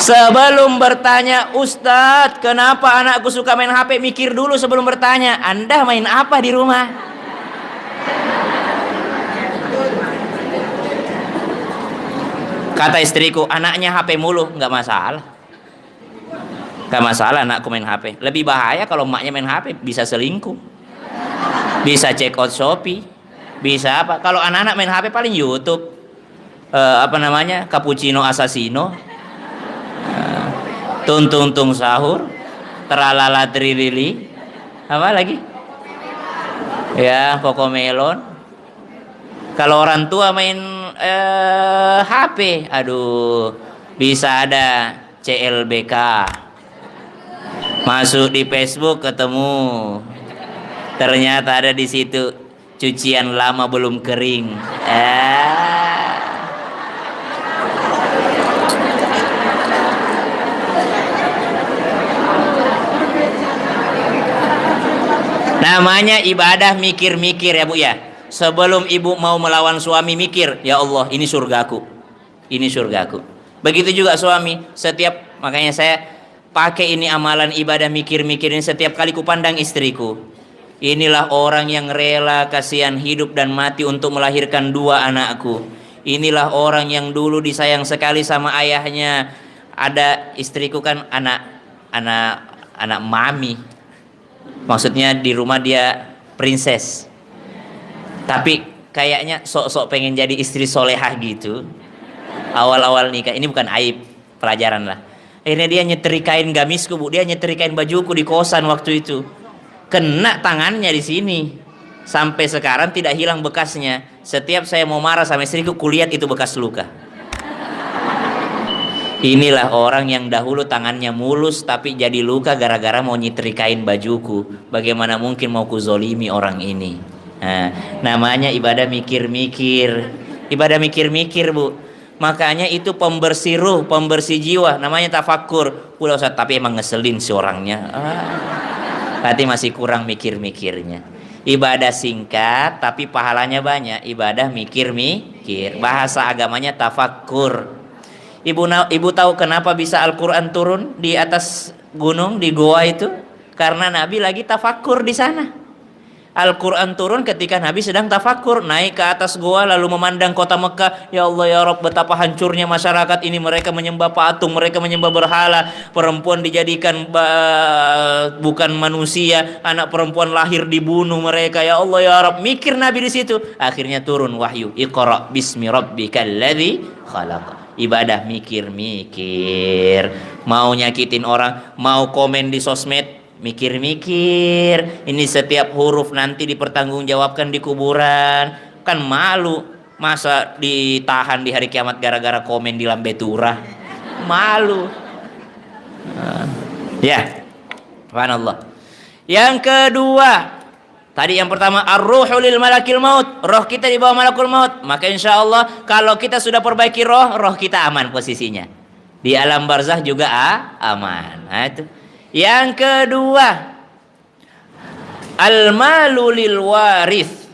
Sebelum bertanya, Ustadz, kenapa anakku suka main HP? Mikir dulu sebelum bertanya. Anda main apa di rumah? Kata istriku, anaknya HP mulu. Nggak masalah. Gak masalah anakku main HP. Lebih bahaya kalau emaknya main HP, bisa selingkuh, bisa check out Shopee, bisa apa. Kalau anak-anak main HP paling YouTube, apa namanya, Cappuccino Assassino, Tung Tung Tung Sahur, Tralala Trilili, apa lagi ya, Cocomelon. Kalau orang tua main HP, aduh, bisa ada CLBK, masuk di Facebook ketemu, ternyata ada di situ cucian lama belum kering. Namanya ibadah mikir-mikir ya Bu ya. Sebelum ibu mau melawan suami, mikir, ya Allah ini surgaku, ini surgaku. Begitu juga suami, makanya saya pakai ini amalan ibadah mikir-mikir ini setiap kali kupandang istriku. Inilah orang yang rela kasihan hidup dan mati untuk melahirkan 2 anakku. Inilah orang yang dulu disayang sekali sama ayahnya. Ada istriku kan anak mami. Maksudnya di rumah dia princess. Tapi kayaknya sok-sok pengen jadi istri solehah gitu. Awal-awal nikah, ini bukan aib, pelajaran lah. Akhirnya dia nyetrikain gamisku Bu, dia nyetrikain bajuku di kosan waktu itu. Kena tangannya di sini. Sampai sekarang tidak hilang bekasnya. Setiap saya mau marah sama istriku, kulihat itu bekas luka. Inilah orang yang dahulu tangannya mulus tapi jadi luka gara-gara mau nyetrikain bajuku. Bagaimana mungkin mau kuzolimi orang ini? Nah, namanya ibadah mikir-mikir. Ibadah mikir-mikir Bu. Makanya itu pembersih ruh, pembersih jiwa. Namanya tafakur. Udah Ustaz, tapi emang ngeselin si orangnya. Berarti masih kurang mikir-mikirnya. Ibadah singkat tapi pahalanya banyak. Ibadah mikir-mikir. Bahasa agamanya tafakur. Ibu tahu kenapa bisa Al-Quran turun di atas gunung, di goa itu? Karena Nabi lagi tafakur di sana. Al-Quran turun ketika Nabi sedang tafakur, naik ke atas goa lalu memandang kota Mekah. Ya Allah ya Rabb, betapa hancurnya masyarakat ini. Mereka menyembah patung, mereka menyembah berhala. Perempuan dijadikan bukan manusia, anak perempuan lahir dibunuh mereka. Ya Allah ya Rabb, mikir Nabi di situ. Akhirnya turun wahyu, Iqra bismi rabbikal ladzi khalaq. Ibadah mikir-mikir. Mau nyakitin orang, mau komen di sosmed, mikir-mikir. Ini setiap huruf nanti dipertanggungjawabkan di kuburan. Kan malu, masa ditahan di hari kiamat gara-gara komen di lambe turah. Malu. Ya, subhanallah. Yang kedua, tadi yang pertama ar-ruhu lil malakil maut, roh kita di bawah malakul maut. Maka insya Allah kalau kita sudah perbaiki roh kita aman posisinya. Di alam barzah juga aman. Nah, itu. Yang kedua, al-malu lil waris.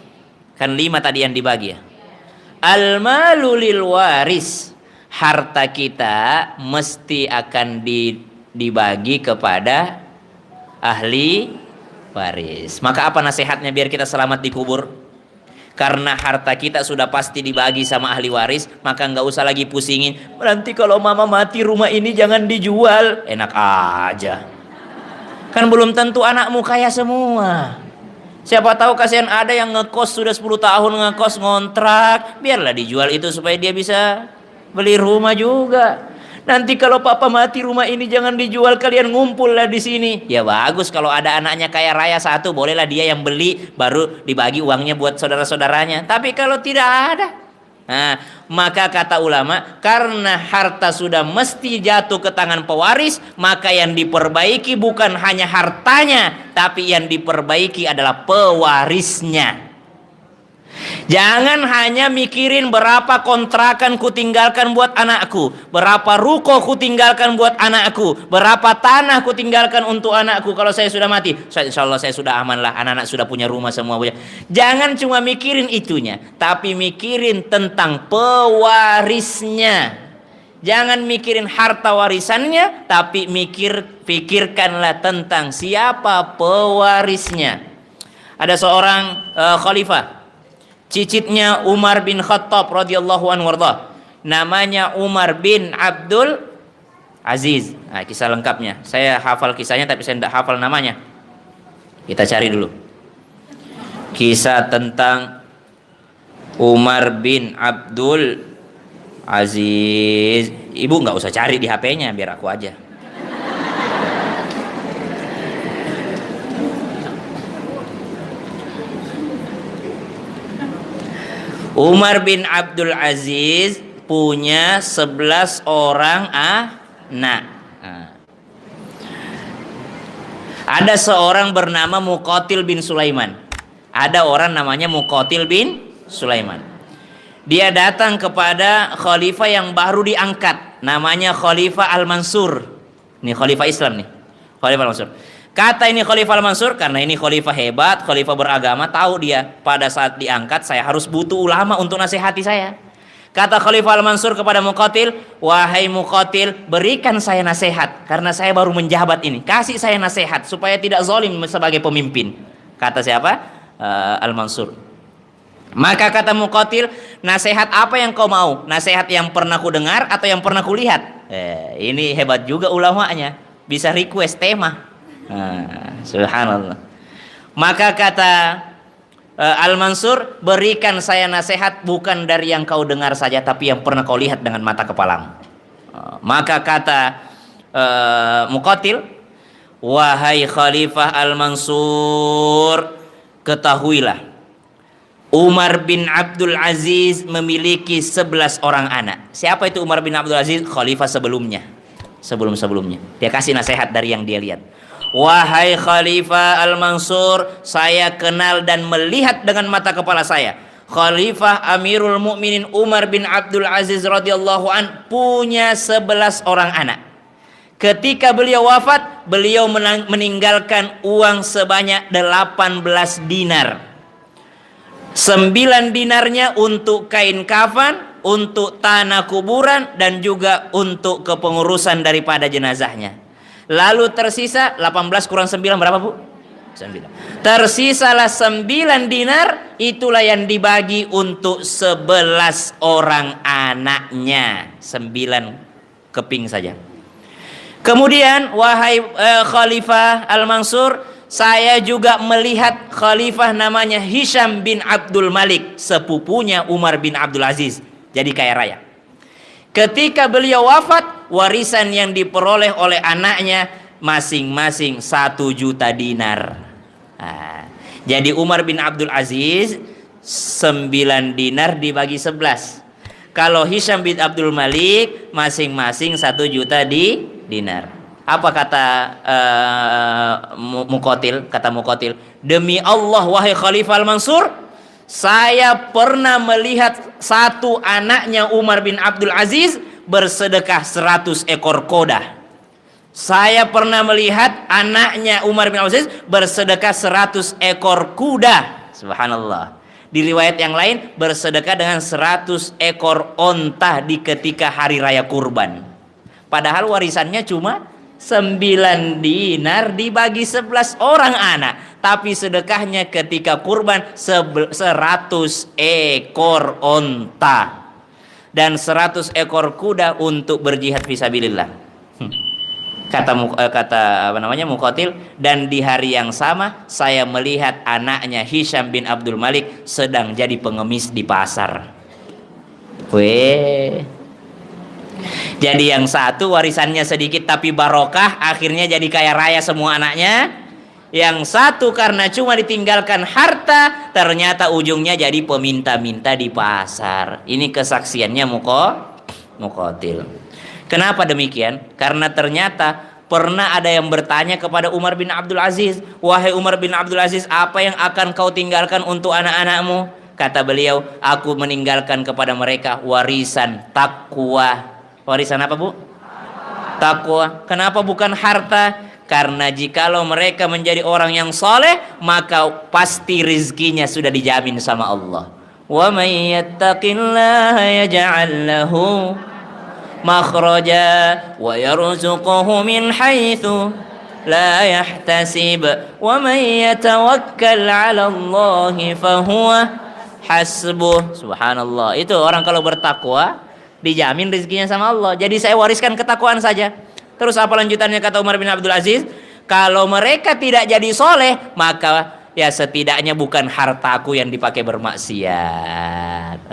Kan 5 tadi yang dibagi ya. Al-malu lil waris. Harta kita mesti akan dibagi kepada ahli waris. Maka apa nasihatnya biar kita selamat di kubur? Karena harta kita sudah pasti dibagi sama ahli waris, maka nggak usah lagi pusingin. Nanti kalau mama mati rumah ini jangan dijual. Enak aja. Kan belum tentu anakmu kaya semua. Siapa tahu kasihan ada yang ngekos sudah 10 tahun ngekos ngontrak. Biarlah dijual itu supaya dia bisa beli rumah juga. Nanti kalau papa mati rumah ini jangan dijual, kalian ngumpul lah di sini. Ya bagus, kalau ada anaknya kaya raya satu, bolehlah dia yang beli, baru dibagi uangnya buat saudara-saudaranya. Tapi kalau tidak ada, nah, maka kata ulama, karena harta sudah mesti jatuh ke tangan pewaris, maka yang diperbaiki bukan hanya hartanya, tapi yang diperbaiki adalah pewarisnya. Jangan hanya mikirin berapa kontrakan ku tinggalkan buat anakku, berapa ruko ku tinggalkan buat anakku, berapa tanah ku tinggalkan untuk anakku kalau saya sudah mati. Insya Allah saya sudah aman lah, anak-anak sudah punya rumah semua. Jangan cuma mikirin itunya, tapi mikirin tentang pewarisnya. Jangan mikirin harta warisannya, tapi pikirkanlah tentang siapa pewarisnya. Ada seorang khalifah, cicitnya Umar bin Khattab radhiyallahu anhu warda. Namanya Umar bin Abdul Aziz. Nah, kisah lengkapnya. Saya hafal kisahnya tapi saya tidak hafal namanya. Kita cari dulu. Kisah tentang Umar bin Abdul Aziz. Ibu nggak usah cari di HP-nya, biar aku aja. Umar bin Abdul Aziz punya 11 orang anak. Ada seorang bernama Muqatil bin Sulaiman. Ada orang namanya Muqatil bin Sulaiman. Dia datang kepada khalifah yang baru diangkat, namanya Khalifah Al-Mansur. Ini khalifah Islam nih, Khalifah Al-Mansur. Kata ini Khalifah Al-Mansur, karena ini khalifah hebat, khalifah beragama, tahu dia pada saat diangkat saya harus butuh ulama untuk nasihati saya. Kata Khalifah Al-Mansur kepada Muqatil, wahai Muqatil, berikan saya nasihat karena saya baru menjabat ini. Kasih saya nasihat supaya tidak zalim sebagai pemimpin. Kata siapa? Al-Mansur. Maka kata Muqatil, nasihat apa yang kau mau? Nasihat yang pernah ku dengar atau yang pernah ku lihat? Ini hebat juga ulamanya, bisa request tema. Subhanallah. Maka kata Al-Mansur, berikan saya nasihat bukan dari yang kau dengar saja, tapi yang pernah kau lihat dengan mata kepalamu. Maka kata Muqatil, wahai Khalifah Al-Mansur, ketahuilah Umar bin Abdul Aziz memiliki 11 orang anak. Siapa itu Umar bin Abdul Aziz? Khalifah sebelumnya. Sebelum-sebelumnya. Dia kasih nasihat dari yang dia lihat. Wahai Khalifah Al-Mansur, saya kenal dan melihat dengan mata kepala saya. Khalifah Amirul Mukminin Umar bin Abdul Aziz radhiyallahu an punya 11 orang anak. Ketika beliau wafat, beliau meninggalkan uang sebanyak 18 dinar. 9 dinarnya untuk kain kafan, untuk tanah kuburan, dan juga untuk kepengurusan daripada jenazahnya. Lalu tersisa 18 kurang 9 berapa, Bu? 9. Tersisalah 9 dinar, itulah yang dibagi untuk 11 orang anaknya. 9 keping saja. Kemudian wahai Khalifah Al-Mansur, saya juga melihat khalifah namanya Hisham bin Abdul Malik, sepupunya Umar bin Abdul Aziz, jadi kaya raya. Ketika beliau wafat, warisan yang diperoleh oleh anaknya masing-masing 1 juta dinar. Jadi Umar bin Abdul Aziz 9 dinar dibagi 11. Kalau Hisham bin Abdul Malik masing-masing 1 juta dinar. Apa kata Muqatil? Kata Muqatil, demi Allah wahai Khalifah Al-Mansur, saya pernah melihat satu anaknya Umar bin Abdul Aziz bersedekah 100 ekor koda. Saya pernah melihat anaknya Umar bin Abdul Aziz bersedekah 100 ekor kuda. Subhanallah. Di riwayat yang lain bersedekah dengan 100 ekor onta di ketika hari raya kurban. Padahal warisannya cuma 9 dinar dibagi 11 orang anak, tapi sedekahnya ketika kurban 100 ekor onta dan 100 ekor kuda untuk berjihad fisabilillah. Kata Muqatil, dan di hari yang sama saya melihat anaknya Hisham bin Abdul Malik sedang jadi pengemis di pasar. Jadi yang satu warisannya sedikit tapi barokah, akhirnya jadi kaya raya semua anaknya. Yang satu karena cuma ditinggalkan harta, ternyata ujungnya jadi peminta-minta di pasar. Ini kesaksiannya Muqatil. Kenapa demikian? Karena ternyata pernah ada yang bertanya kepada Umar bin Abdul Aziz, wahai Umar bin Abdul Aziz, apa yang akan kau tinggalkan untuk anak-anakmu? Kata beliau, aku meninggalkan kepada mereka warisan takwa. Warisan apa, Bu? Takwa. Kenapa bukan harta? Karena jikalau mereka menjadi orang yang soleh, maka pasti rizkinya sudah dijamin sama Allah. Wa may yattaqillaha yaj'al lahu makhraja wa yarzuquhu min haitsu la yahtasib wa may yatawakkal 'ala Allah fa huwa hasbuh. Subhanallah. Itu orang kalau bertakwa dijamin rezekinya sama Allah. Jadi saya wariskan ketakwaan saja. Terus apa lanjutannya kata Umar bin Abdul Aziz? Kalau mereka tidak jadi soleh, maka ya setidaknya bukan hartaku yang dipakai bermaksiat.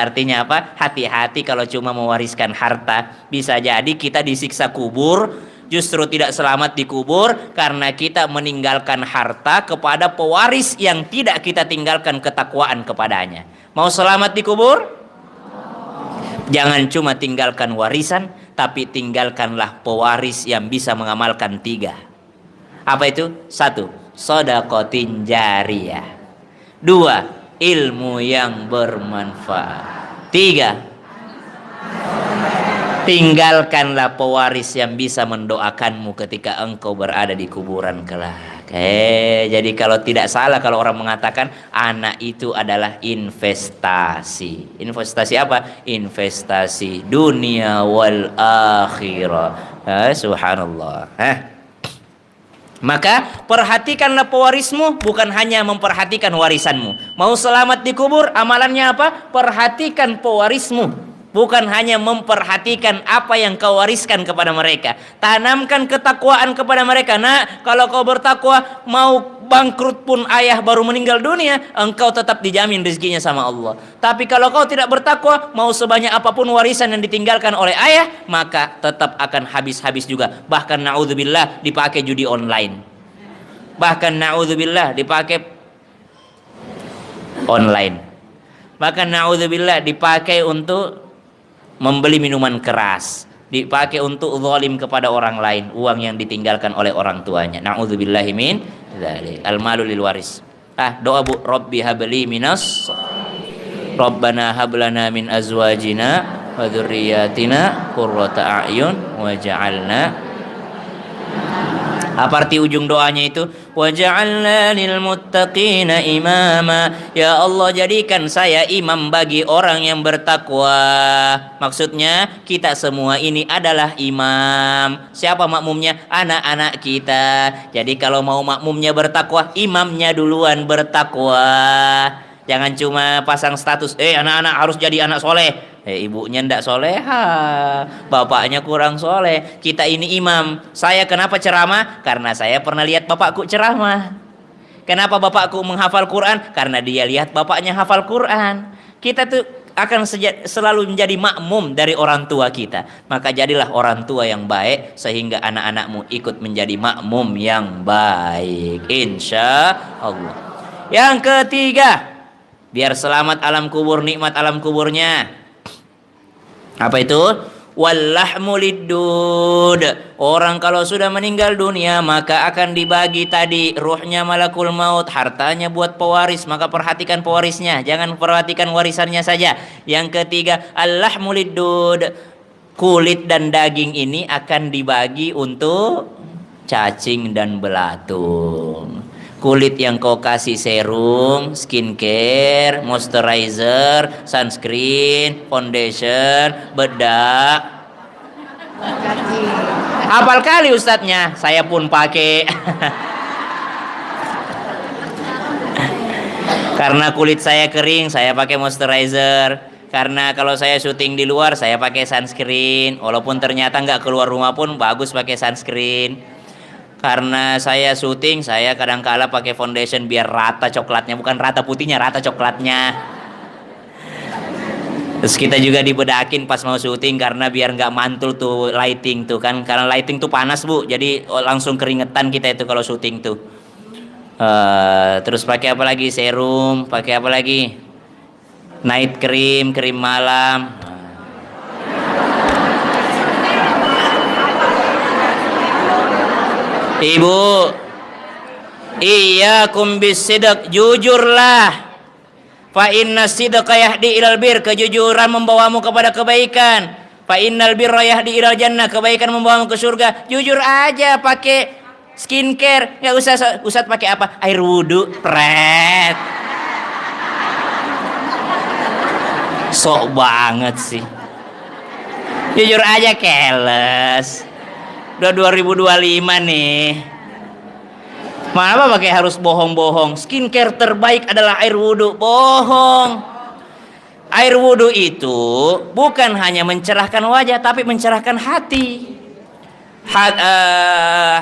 Artinya apa? Hati-hati kalau cuma mewariskan harta. Bisa jadi kita disiksa kubur, justru tidak selamat di kubur karena kita meninggalkan harta kepada pewaris yang tidak kita tinggalkan ketakwaan kepadanya. Mau selamat di kubur? Jangan cuma tinggalkan warisan, tapi tinggalkanlah pewaris yang bisa mengamalkan 3. Apa itu? 1. Shadaqatin jariyah. 2. Ilmu yang bermanfaat. 3. Tinggalkanlah pewaris yang bisa mendoakanmu ketika engkau berada di kuburan kelak. Jadi kalau tidak salah kalau orang mengatakan anak itu adalah investasi. Investasi apa? Investasi dunia wal akhirah. Subhanallah. Maka perhatikanlah pewarismu, bukan hanya memperhatikan warisanmu. Mau selamat di kubur, amalannya apa? Perhatikan pewarismu, bukan hanya memperhatikan apa yang kau wariskan kepada mereka. Tanamkan ketakwaan kepada mereka. Nah, kalau kau bertakwa, mau bangkrut pun ayah baru meninggal dunia, engkau tetap dijamin rezekinya sama Allah. Tapi kalau kau tidak bertakwa, mau sebanyak apapun warisan yang ditinggalkan oleh ayah, maka tetap akan habis-habis juga. Bahkan na'udzubillah dipakai judi online. Bahkan na'udzubillah dipakai online. Bahkan na'udzubillah dipakai untuk membeli minuman keras, dipakai untuk zalim kepada orang lain, uang yang ditinggalkan oleh orang tuanya. Na'udzubillahi min dzalik. Al-malu lil waris. Doa Bu, Rabbi habli minas Rabbana hablana min azwajina wa dzurriyyatina qurrata a'yun waj'alna. Apa arti ujung doanya itu? Waj'alna lil muttaqina imama. Ya Allah, jadikan saya imam bagi orang yang bertakwa. Maksudnya kita semua ini adalah imam. Siapa makmumnya? Anak-anak kita. Jadi kalau mau makmumnya bertakwa, imamnya duluan bertakwa. Jangan cuma pasang status, anak-anak harus jadi anak soleh. Ibunya ndak soleha, bapaknya kurang soleh. Kita ini imam. Saya kenapa ceramah? Karena saya pernah lihat bapakku ceramah. Kenapa bapakku menghafal Quran? Karena dia lihat bapaknya hafal Quran. Kita tuh akan selalu menjadi makmum dari orang tua kita. Maka jadilah orang tua yang baik, sehingga anak-anakmu ikut menjadi makmum yang baik, insya Allah. Yang ketiga, biar selamat alam kubur, nikmat alam kuburnya. Apa itu? Wallahmu liddud. Orang kalau sudah meninggal dunia, maka akan dibagi tadi ruhnya malakul maut, hartanya buat pewaris. Maka perhatikan pewarisnya, jangan perhatikan warisannya saja. Yang ketiga, allahmu liddud. Kulit dan daging ini akan dibagi untuk cacing dan belatung. Kulit yang kau kasih serum, skincare, moisturizer, sunscreen, foundation, bedak. Hafal kali ustadznya, saya pun pakai. Karena kulit saya kering, saya pakai moisturizer. Karena kalau saya syuting di luar, saya pakai sunscreen. Walaupun ternyata nggak keluar rumah pun bagus pakai sunscreen. Karena saya syuting, saya kadang-kala pakai foundation biar rata coklatnya, bukan rata putihnya, rata coklatnya. Terus kita juga dibedakin pas mau syuting karena biar nggak mantul tuh lighting tuh kan, karena lighting tuh panas Bu, jadi langsung keringetan kita itu kalau syuting tuh. Terus pakai apa lagi? Serum, pakai apa lagi? Night cream, krim malam. Ibu, iyyakum bisidq, jujurlah. Fa inna sidqa yahdi ilal bir, kejujuran membawamu kepada kebaikan. Fa innal birra yahdi ilal jannah, kebaikan membawamu ke surga. Jujur aja, pakai skincare, nggak usah Ustaz pakai apa? Air wudu, pret. Sok banget sih. Jujur aja, keles. Udah 2025 nih. Kenapa pakai harus bohong-bohong? Skincare terbaik adalah air wudhu. Bohong. Air wudhu itu bukan hanya mencerahkan wajah, tapi mencerahkan hati.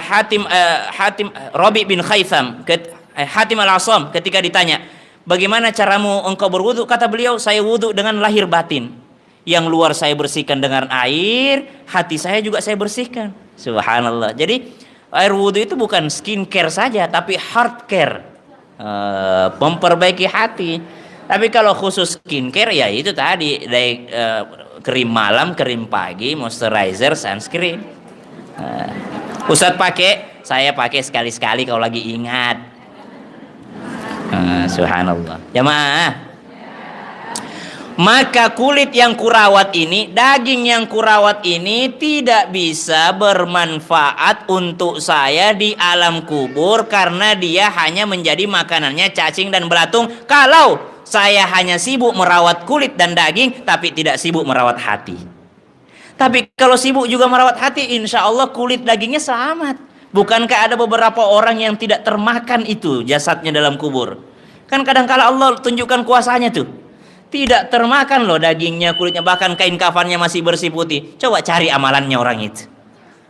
Hatim Rabi bin Khaitham, Hatim al-Asam ketika ditanya, bagaimana caramu engkau berwudu? Kata beliau, saya wudu dengan lahir batin. Yang luar saya bersihkan dengan air, hati saya juga saya bersihkan. Subhanallah. Jadi air wudu itu bukan skincare saja, tapi heart care, memperbaiki hati. Tapi kalau khusus skincare ya itu tadi, dari krim malam, krim pagi, moisturizer, sunscreen. Ustadz pakai, saya pakai sekali-sekali kalau lagi ingat. Subhanallah. Jamaah. Maka kulit yang kurawat ini, daging yang kurawat ini tidak bisa bermanfaat untuk saya di alam kubur, karena dia hanya menjadi makanannya cacing dan belatung. Kalau saya hanya sibuk merawat kulit dan daging, tapi tidak sibuk merawat hati. Tapi kalau sibuk juga merawat hati, insya Allah kulit dagingnya selamat. Bukankah ada beberapa orang yang tidak termakan itu jasadnya dalam kubur? Kan kadang-kala Allah tunjukkan kuasanya tuh. Tidak termakan loh dagingnya, kulitnya, bahkan kain kafannya masih bersih putih. Coba cari amalannya orang itu.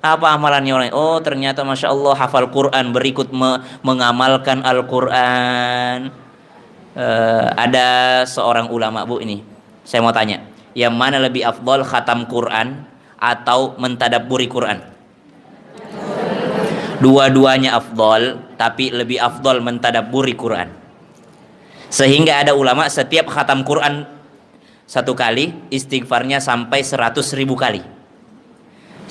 Apa amalannya orang itu? Oh ternyata Masya Allah hafal Quran, berikut mengamalkan Al-Quran. Ada seorang ulama bu ini, saya mau tanya, yang mana lebih afdol, khatam Quran atau mentadabburi Quran? Dua-duanya afdol, tapi lebih afdol mentadabburi Quran. Sehingga ada ulama setiap khatam Quran satu kali, istighfarnya sampai 100.000 kali.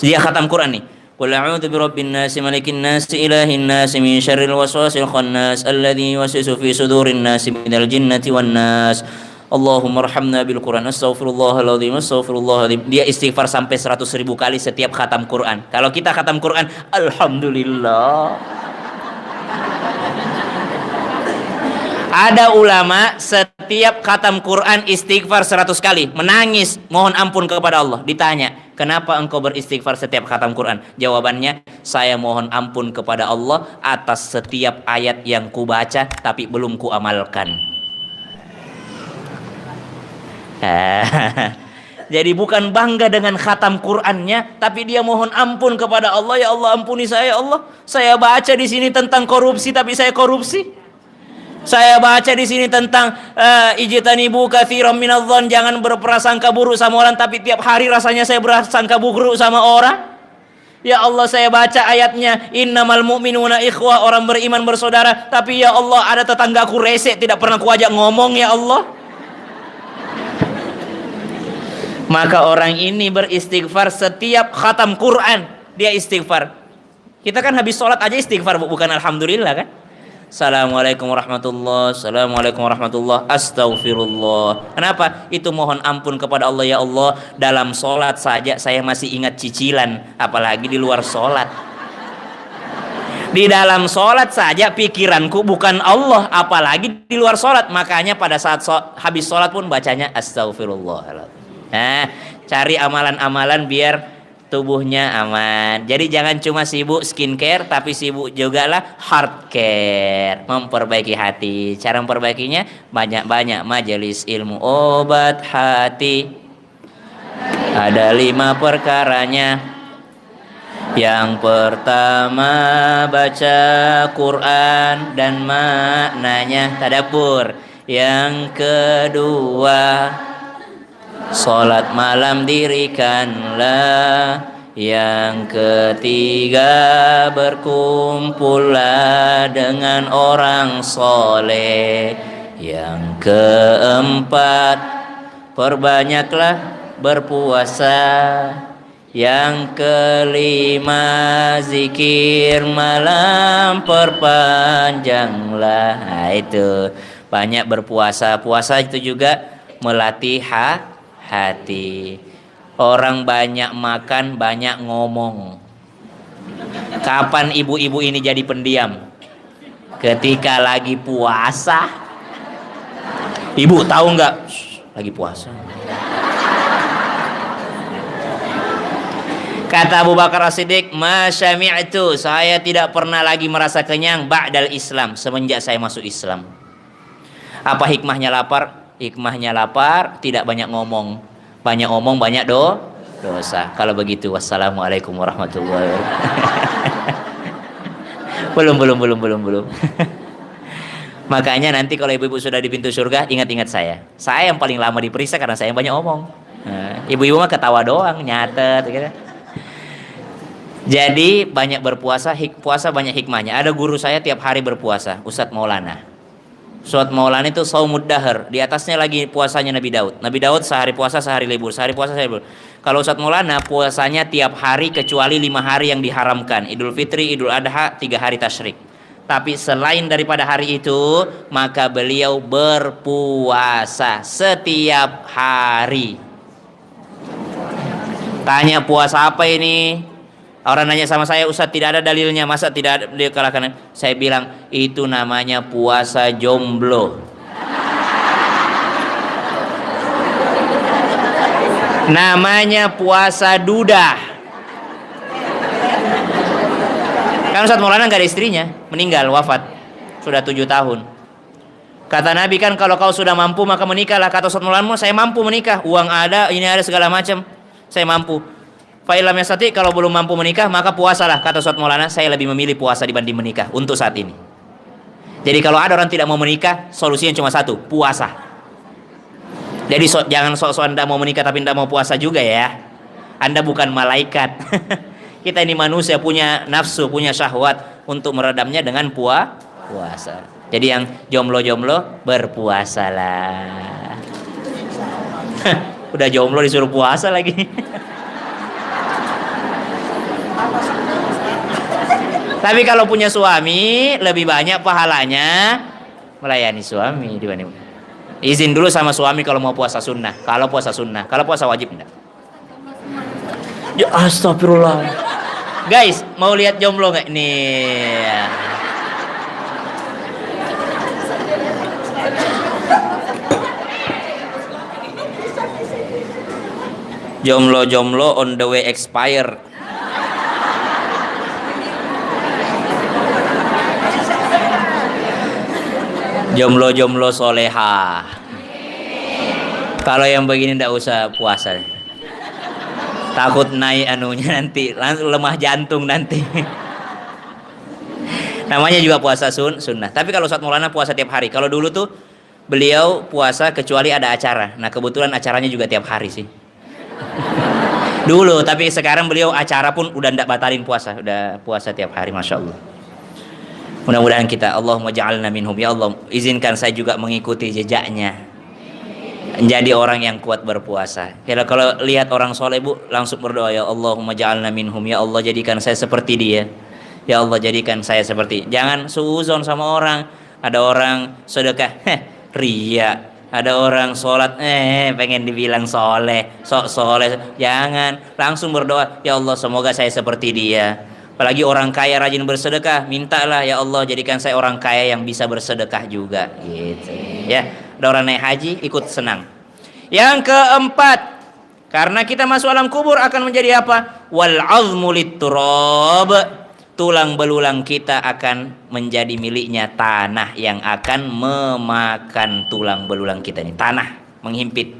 Dia khatam Quran nih, qul a'udzu birabbin nas malikin nas ilahin nas min syarril waswasil khannas alladzi yuwaswisu fi sudurin nas minal jinnati wan nas. Allahumma arhamna bil Quran, astaghfirullahaladzim, astaghfirullahaladzim. Dia istighfar sampai 100.000 kali setiap khatam Quran. Kalau kita khatam Quran, alhamdulillah. Ada ulama setiap khatam Quran istighfar 100 kali, menangis mohon ampun kepada Allah. Ditanya, kenapa engkau beristighfar setiap khatam Quran? Jawabannya, saya mohon ampun kepada Allah atas setiap ayat yang kubaca tapi belum kuamalkan. Jadi bukan bangga dengan khatam Qurannya, tapi dia mohon ampun kepada Allah. Ya Allah, ampuni saya, ya Allah. Saya baca di sini tentang korupsi tapi saya korupsi. Saya baca di sini tentang ijtanibu katsiran minadh-dhann, jangan berprasangka buruk sama orang, tapi tiap hari rasanya saya berprasangka buruk sama orang. Ya Allah, saya baca ayatnya innamal mu'minuna ikhwah, orang beriman bersaudara, tapi ya Allah ada tetanggaku rese tidak pernah kuajak ngomong, ya Allah. Maka orang ini beristighfar setiap khatam Quran, dia istighfar. Kita kan habis sholat aja istighfar, bukan alhamdulillah kan? Assalamualaikum warahmatullahi, assalamualaikum warahmatullahi, astaghfirullah. Kenapa? Itu mohon ampun kepada Allah. Ya Allah, dalam sholat saja saya masih ingat cicilan, apalagi di luar sholat. Di dalam sholat saja pikiranku bukan Allah, apalagi di luar sholat. Makanya pada saat habis sholat pun bacanya astaghfirullah. Nah, cari amalan-amalan biar tubuhnya aman. Jadi jangan cuma sibuk skincare, tapi sibuk juga lah heart care, memperbaiki hati. Cara memperbaikinya banyak-banyak majelis ilmu obat hati. Ada 5 perkaranya. Yang pertama baca Quran dan maknanya, tadabbur. Yang kedua sholat malam dirikanlah. Yang ketiga berkumpullah dengan orang soleh. Yang keempat perbanyaklah berpuasa. Yang kelima zikir malam perpanjanglah. Nah, itu banyak berpuasa. Puasa itu juga melatih hati. Orang banyak makan, banyak ngomong. Kapan ibu-ibu ini jadi pendiam? Ketika lagi puasa. Ibu tahu nggak? Lagi puasa. Kata Abu Bakar As-Siddiq, "Masyami'tu, saya tidak pernah lagi merasa kenyang ba'dal Islam, semenjak saya masuk Islam." Apa hikmahnya lapar? Hikmahnya lapar, tidak banyak ngomong. Banyak ngomong, banyak dosa. Kalau begitu, wassalamualaikum warahmatullahi wabarakatuh. Belum. Makanya nanti kalau ibu-ibu sudah di pintu surga, ingat-ingat saya. Saya yang paling lama diperiksa karena saya yang banyak omong. Nah, ibu-ibu mah ketawa doang, nyatet gitu. Jadi banyak berpuasa, puasa banyak hikmahnya. Ada guru saya tiap hari berpuasa, Ustadz Maulana. Ustadz Maulana itu saumud dahar. Di atasnya lagi puasanya Nabi Daud. Nabi Daud sehari puasa, sehari libur. Sehari puasa, sehari libur. Kalau Ustadz Maulana puasanya tiap hari kecuali 5 hari yang diharamkan. Idul Fitri, Idul Adha, 3 hari tasyrik. Tapi selain daripada hari itu, maka beliau berpuasa setiap hari. Tanya puasa apa ini? Orang nanya sama saya, Ustaz tidak ada dalilnya, masa tidak dikalahkan? Saya bilang, itu namanya puasa jomblo. Namanya puasa duda. Kan Ustaz Maulana gak ada istrinya, meninggal, wafat. Sudah 7 tahun. Kata Nabi kan, kalau kau sudah mampu maka menikahlah. Kata Ustaz Maulana, saya mampu menikah. Uang ada, ini ada segala macam. Saya mampu. Fa'ilam yastati, kalau belum mampu menikah maka puasalah. Kata Ustaz Maulana, saya lebih memilih puasa dibanding menikah untuk saat ini. Jadi kalau ada orang tidak mau menikah, solusinya cuma satu, puasa. Jadi jangan sok-sok Anda mau menikah tapi Anda mau puasa juga ya. Anda bukan malaikat. Kita ini manusia, punya nafsu, punya syahwat, untuk meredamnya dengan puasa. Jadi yang jomblo-jomblo, berpuasalah. Udah jomblo disuruh puasa lagi. Tapi kalau punya suami, lebih banyak pahalanya melayani suami dibanding. Izin dulu sama suami kalau mau puasa sunnah. Kalau puasa sunnah, kalau puasa wajib enggak. Ya astagfirullah. Guys, mau lihat jomblo nggak? Nih. Jomblo-jomblo on the way expire. Jomblo-jomblo soleha. Kalau yang begini ndak usah puasa. Takut naik anunya nanti, langsung lemah jantung nanti. Namanya juga puasa sunnah. Tapi kalau Ustadz Maulana puasa tiap hari. Kalau dulu tuh beliau puasa kecuali ada acara. Nah kebetulan acaranya juga tiap hari sih. Dulu, tapi sekarang beliau acara pun udah ndak batalin puasa. Udah puasa tiap hari, Masya Allah. Mudah-mudahan kita, Allahumma ja'alna minhum. Ya Allah, izinkan saya juga mengikuti jejaknya, menjadi orang yang kuat berpuasa. Kalau lihat orang soleh bu, langsung berdoa, ya Allahumma ja'alna minhum. Ya Allah, jadikan saya seperti dia. Ya Allah, jadikan saya seperti. Jangan suuzon sama orang. Ada orang sedekah, ria. Ada orang sholat, pengen dibilang soleh, sok soleh. Jangan, langsung berdoa, ya Allah, semoga saya seperti dia. Apalagi orang kaya rajin bersedekah, mintalah ya Allah jadikan saya orang kaya yang bisa bersedekah juga, gitu. Ya, ada orang naik haji ikut senang. Yang keempat, karena kita masuk alam kubur akan menjadi apa? Wal azmu litturab, tulang belulang kita akan menjadi miliknya tanah yang akan memakan tulang belulang kita ini. Tanah menghimpit.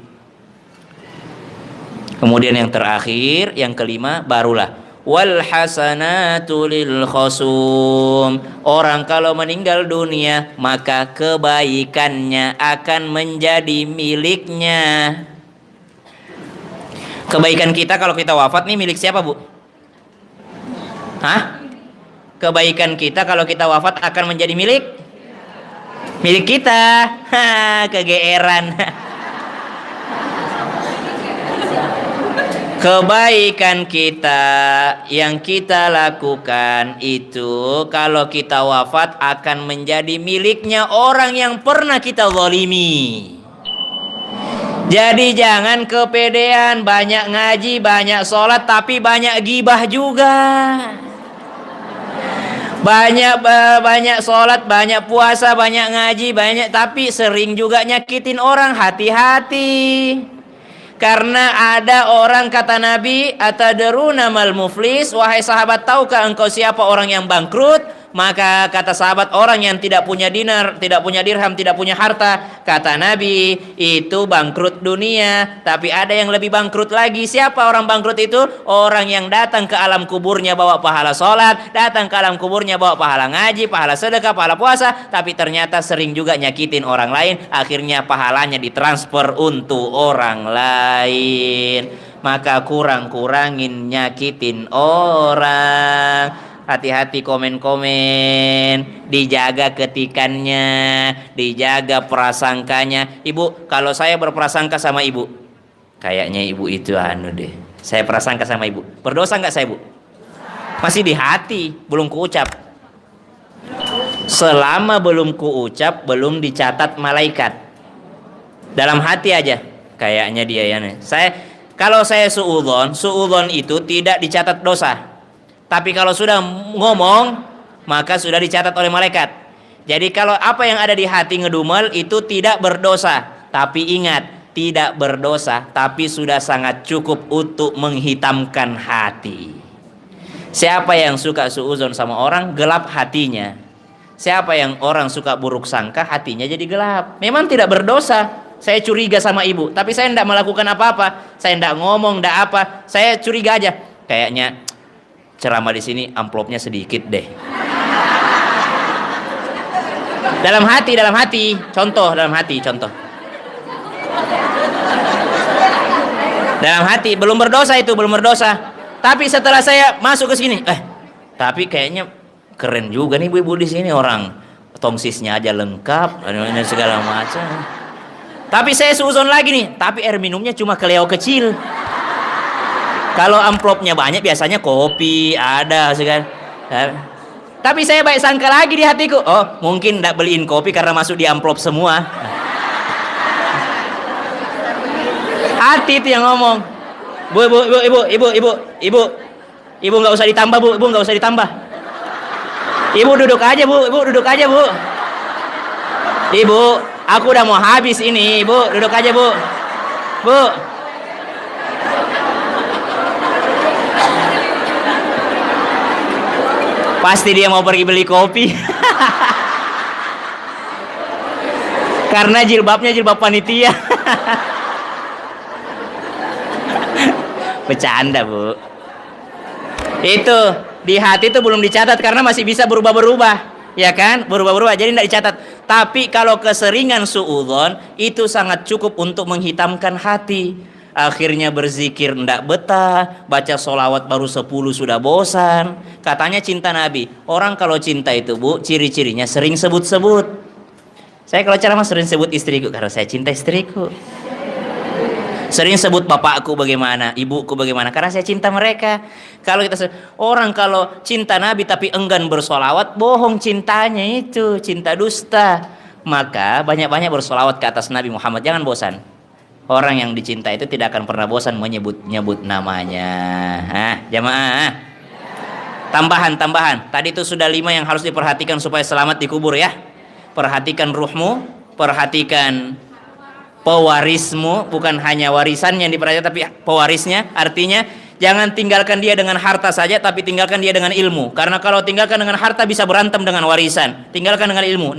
Kemudian yang terakhir, yang kelima, barulah wal hasanatu lil khasum. Orang kalau meninggal dunia maka kebaikannya akan menjadi miliknya. Kebaikan kita kalau kita wafat nih milik siapa bu? Hah? Kebaikan kita kalau kita wafat akan menjadi milik kita. Kegeeran. Kebaikan kita yang kita lakukan itu kalau kita wafat akan menjadi miliknya orang yang pernah kita zalimi. Jadi jangan kepedean, banyak ngaji, banyak sholat tapi banyak gibah juga. Banyak sholat, banyak puasa, banyak ngaji, banyak tapi sering juga nyakitin orang. Hati-hati. Karena ada orang, kata Nabi, atadruna mal muflis, wahai sahabat tahukah engkau siapa orang yang bangkrut? Maka kata sahabat, orang yang tidak punya dinar, tidak punya dirham, tidak punya harta, kata Nabi, itu bangkrut dunia. Tapi ada yang lebih bangkrut lagi. Siapa orang bangkrut itu? Orang yang datang ke alam kuburnya bawa pahala sholat, datang ke alam kuburnya bawa pahala ngaji, pahala sedekah, pahala puasa, tapi ternyata sering juga nyakitin orang lain. Akhirnya pahalanya ditransfer untuk orang lain. Maka kurang-kurangin nyakitin orang. Hati-hati komen-komen, dijaga ketikannya, dijaga prasangkanya. Ibu, kalau saya berprasangka sama ibu, kayaknya ibu itu anu deh, saya prasangka sama ibu, berdosa nggak saya, Bu? Masih di hati, belum kuucap. Selama belum kuucap, belum dicatat malaikat. Dalam hati aja, kayaknya dia ya. Kalau saya suudzon itu tidak dicatat dosa. Tapi kalau sudah ngomong, maka sudah dicatat oleh malaikat. Jadi kalau apa yang ada di hati ngedumel itu tidak berdosa. Tapi ingat, tidak berdosa, tapi sudah sangat cukup untuk menghitamkan hati. Siapa yang suka suudzon sama orang, gelap hatinya. Siapa yang orang suka buruk sangka, hatinya jadi gelap. Memang tidak berdosa. Saya curiga sama ibu, tapi saya tidak melakukan apa-apa. Saya tidak ngomong, tidak apa. Saya curiga aja. Kayaknya ceramah di sini amplopnya sedikit deh. Dalam hati. Contoh. Dalam hati, belum berdosa itu, belum berdosa. Tapi setelah saya masuk ke sini, tapi kayaknya keren juga nih ibu-ibu di sini, orang tongsisnya aja lengkap, dan segala macam. Tapi saya suuzon lagi nih, tapi air minumnya cuma keleo kecil. Kalau amplopnya banyak biasanya kopi ada sekarang. Tapi saya baik sangka lagi di hatiku, oh mungkin tidak beliin kopi karena masuk di amplop semua. Hati itu yang ngomong. Ibu nggak usah ditambah, Bu. Ibu nggak usah ditambah. Ibu duduk aja, Bu. Ibu, aku udah mau habis ini, Bu. Duduk aja, Bu. Pasti dia mau pergi beli kopi. Karena jilbabnya jilbab panitia. Bercanda, Bu. Itu di hati itu belum dicatat karena masih bisa berubah-berubah. Ya kan, berubah-berubah, jadi tidak dicatat. Tapi kalau keseringan suudzon itu sangat cukup untuk menghitamkan hati. Akhirnya berzikir tidak betah, baca sholawat baru 10 sudah bosan. Katanya cinta Nabi, orang kalau cinta itu, Bu, ciri-cirinya sering sebut-sebut. Saya kalau ceramah sering sebut istriku karena saya cinta istriku. Sering sebut bapakku bagaimana, ibuku bagaimana, karena saya cinta mereka. Kalau kita orang kalau cinta Nabi tapi enggan bersolawat, bohong cintanya itu, cinta dusta. Maka banyak-banyak bersolawat ke atas Nabi Muhammad, jangan bosan. Orang yang dicinta itu tidak akan pernah bosan menyebut-nyebut namanya. Jamaah. Tambahan. Tadi itu sudah 5 yang harus diperhatikan supaya selamat di kubur ya. Perhatikan ruhmu, perhatikan pewarismu, bukan hanya warisan yang diperhatikan tapi pewarisnya. Artinya jangan tinggalkan dia dengan harta saja, tapi tinggalkan dia dengan ilmu. Karena kalau tinggalkan dengan harta bisa berantem dengan warisan. Tinggalkan dengan ilmu.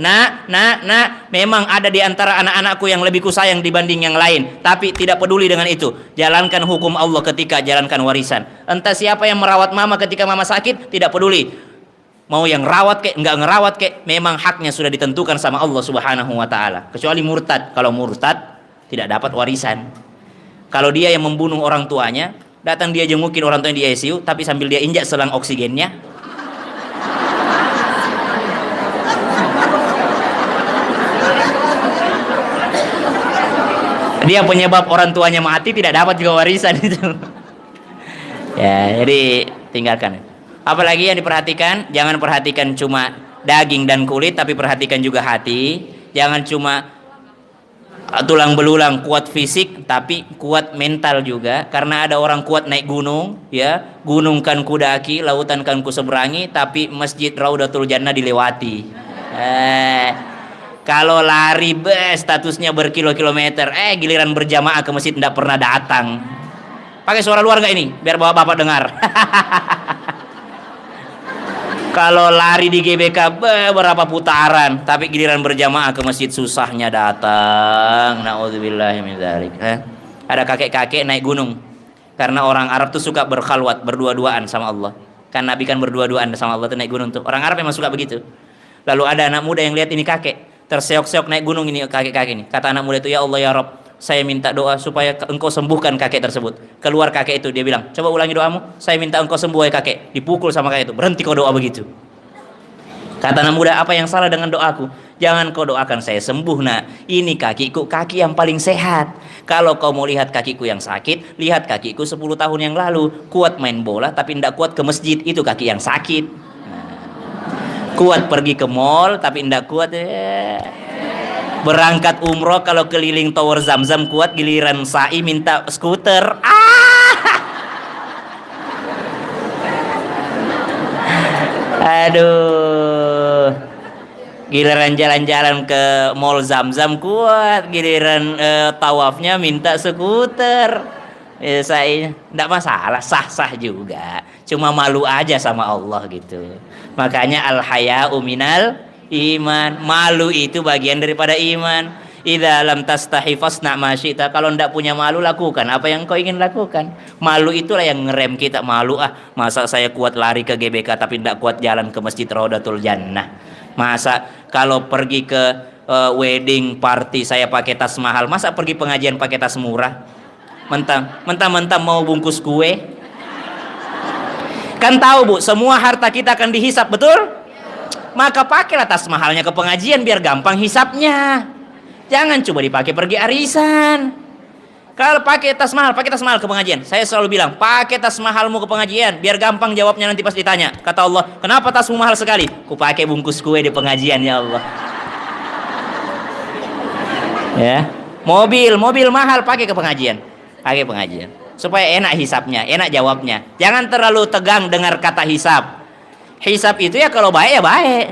Memang ada di antara anak-anakku yang lebih kusayang dibanding yang lain, tapi tidak peduli dengan itu. Jalankan hukum Allah ketika jalankan warisan. Entah siapa yang merawat mama ketika mama sakit, tidak peduli. Mau yang rawat kek, enggak ngerawat kek, memang haknya sudah ditentukan sama Allah Subhanahu wa taala. Kecuali murtad. Kalau murtad tidak dapat warisan. Kalau dia yang membunuh orang tuanya, datang dia jengukin orang tuanya di ICU, tapi sambil dia injak selang oksigennya. Dia penyebab orang tuanya mati, tidak dapat juga warisan itu. Ya, jadi tinggalkan. Apalagi yang diperhatikan, jangan perhatikan cuma daging dan kulit, tapi perhatikan juga hati. Jangan cuma tulang belulang kuat fisik, tapi kuat mental juga. Karena ada orang kuat naik gunung, ya, gunung kan kudaki, lautan kan kuseberangi, tapi masjid Raudatul Jannah dilewati. Kalau lari statusnya berkilo-kilometer, giliran berjamaah ke masjid tidak pernah datang. Pakai suara luar nggak ini, biar bapak-bapak dengar. Kalau lari di GBK berapa putaran, tapi giliran berjamaah ke masjid susahnya datang. Nauzubillahi min dzalik. Ada kakek-kakek naik gunung. Karena orang Arab tuh suka berkhalwat, berdua-duaan sama Allah. Kan Nabi kan berdua-duaan sama Allah tuh naik gunung tuh. Orang Arab memang suka begitu. Lalu ada anak muda yang lihat ini kakek, terseok-seok naik gunung ini kakek-kakek ini. Kata anak muda itu, "Ya Allah ya Rabb, saya minta doa supaya engkau sembuhkan kakek tersebut." Keluar kakek itu, dia bilang, "Coba ulangi doamu, saya minta engkau sembuh ya kakek." Dipukul sama kakek itu, "Berhenti kau doa begitu." Kata anak muda, "Apa yang salah dengan doaku?" "Jangan kau doakan saya sembuh nak, ini kakiku kaki yang paling sehat. Kalau kau mau lihat kakiku yang sakit, lihat kakiku 10 tahun yang lalu, kuat main bola tapi tidak kuat ke masjid, itu kaki yang sakit. Kuat pergi ke mall tapi tidak kuat berangkat umroh, kalau keliling tower Zamzam kuat, giliran sa'i minta skuter. Aduh, giliran jalan-jalan ke mall Zamzam kuat, giliran tawafnya minta skuter. Saya tidak masalah, sah-sah juga, cuma malu aja sama Allah gitu. Makanya al-haya'u minal iman, malu itu bagian daripada iman. Idza lam tastahi fasna ma syi'ta, kalau tidak punya malu lakukan apa yang kau ingin lakukan. Malu itulah yang ngerem kita. Malu, masa saya kuat lari ke GBK tapi tidak kuat jalan ke Masjid Raudatul Jannah. Masa kalau pergi ke wedding party saya pakai tas mahal, masa pergi pengajian pakai tas murah? Mentang-mentang mau bungkus kue. Kan tahu Bu, semua harta kita akan dihisap, betul? Maka pakailah tas mahalnya ke pengajian biar gampang hisapnya. Jangan coba dipakai pergi arisan. Kalau pakai tas mahal ke pengajian. Saya selalu bilang, pakai tas mahalmu ke pengajian biar gampang jawabnya nanti pas ditanya. Kata Allah, "Kenapa tasmu mahal sekali?" "Ku pakai bungkus kue di pengajian ya Allah." Ya, mobil mahal pakai ke pengajian. Pakai pengajian supaya enak hisapnya, enak jawabnya. Jangan terlalu tegang dengar kata hisap. Hisap itu ya kalau baik ya baik.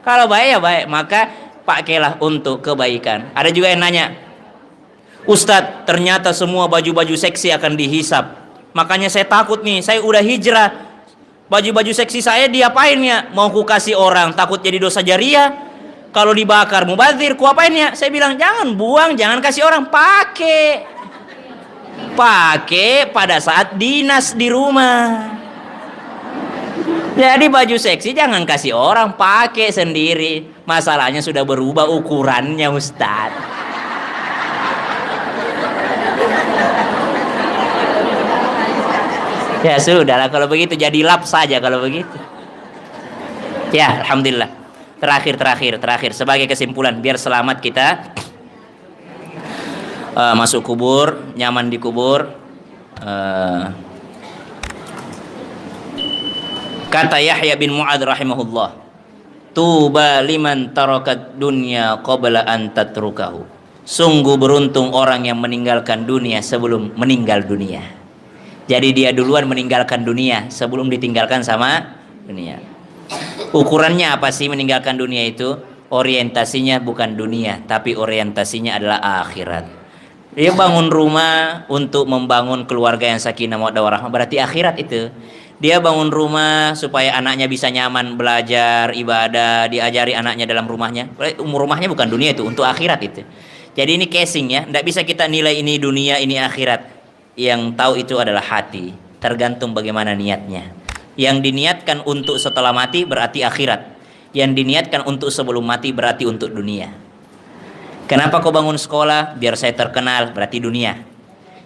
Kalau baik ya baik, maka pakailah untuk kebaikan. Ada juga yang nanya, "Ustadz, ternyata semua baju-baju seksi akan dihisap. Makanya saya takut nih, saya udah hijrah. Baju-baju seksi saya diapain ya? Mau ku kasih orang, takut jadi dosa jariah. Kalau dibakar mubazir, ku apain ya?" Saya bilang, jangan buang, jangan kasih orang, pakai pada saat dinas di rumah. Jadi baju seksi jangan kasih orang, pakai sendiri. Masalahnya sudah berubah ukurannya Ustadz. Ya sudahlah kalau begitu, jadi lap saja kalau begitu. Ya alhamdulillah. Terakhir sebagai kesimpulan biar selamat kita masuk kubur, nyaman di kubur. Kata Yahya bin Mu'adz rahimahullah, "Tuba liman tarakat dunya qabla an tatrukahu." Sungguh beruntung orang yang meninggalkan dunia sebelum meninggal dunia. Jadi dia duluan meninggalkan dunia sebelum ditinggalkan sama dunia. Ukurannya apa sih meninggalkan dunia itu? Orientasinya bukan dunia, tapi orientasinya adalah akhirat. Dia bangun rumah untuk membangun keluarga yang sakinah mawaddah warahmah, berarti akhirat itu. Dia bangun rumah supaya anaknya bisa nyaman belajar, ibadah, diajari anaknya dalam rumahnya. Rumahnya bukan dunia itu, untuk akhirat itu. Jadi ini casing ya, tidak bisa kita nilai ini dunia, ini akhirat. Yang tahu itu adalah hati, tergantung bagaimana niatnya. Yang diniatkan untuk setelah mati berarti akhirat. Yang diniatkan untuk sebelum mati berarti untuk dunia. Kenapa kau bangun sekolah? Biar saya terkenal, berarti dunia.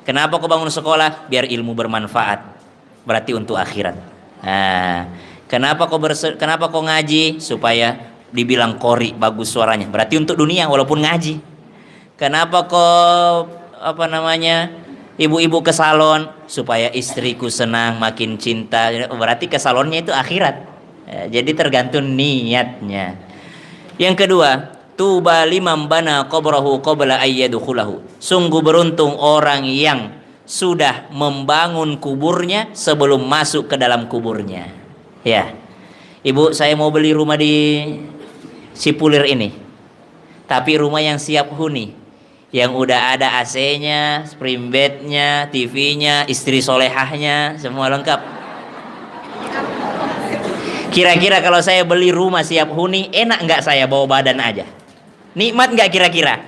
Kenapa kau bangun sekolah? Biar ilmu bermanfaat, berarti untuk akhirat. Nah, kenapa kau ngaji? Supaya dibilang qori, bagus suaranya, berarti untuk dunia walaupun ngaji. Kenapa kau ibu-ibu ke salon? Supaya istriku senang, makin cinta, berarti ke salonnya itu akhirat. Jadi tergantung niatnya. Yang kedua, tuba liman bana qabrahu qabla ayyadkhulahu. Sungguh beruntung orang yang sudah membangun kuburnya sebelum masuk ke dalam kuburnya. Ya, ibu, saya mau beli rumah di Cipulir ini, tapi rumah yang siap huni, yang udah ada AC-nya, spring bed-nya, TV-nya, istri solehahnya, semua lengkap. Kira-kira kalau saya beli rumah siap huni, enak nggak saya bawa badan aja? Nikmat nggak kira-kira?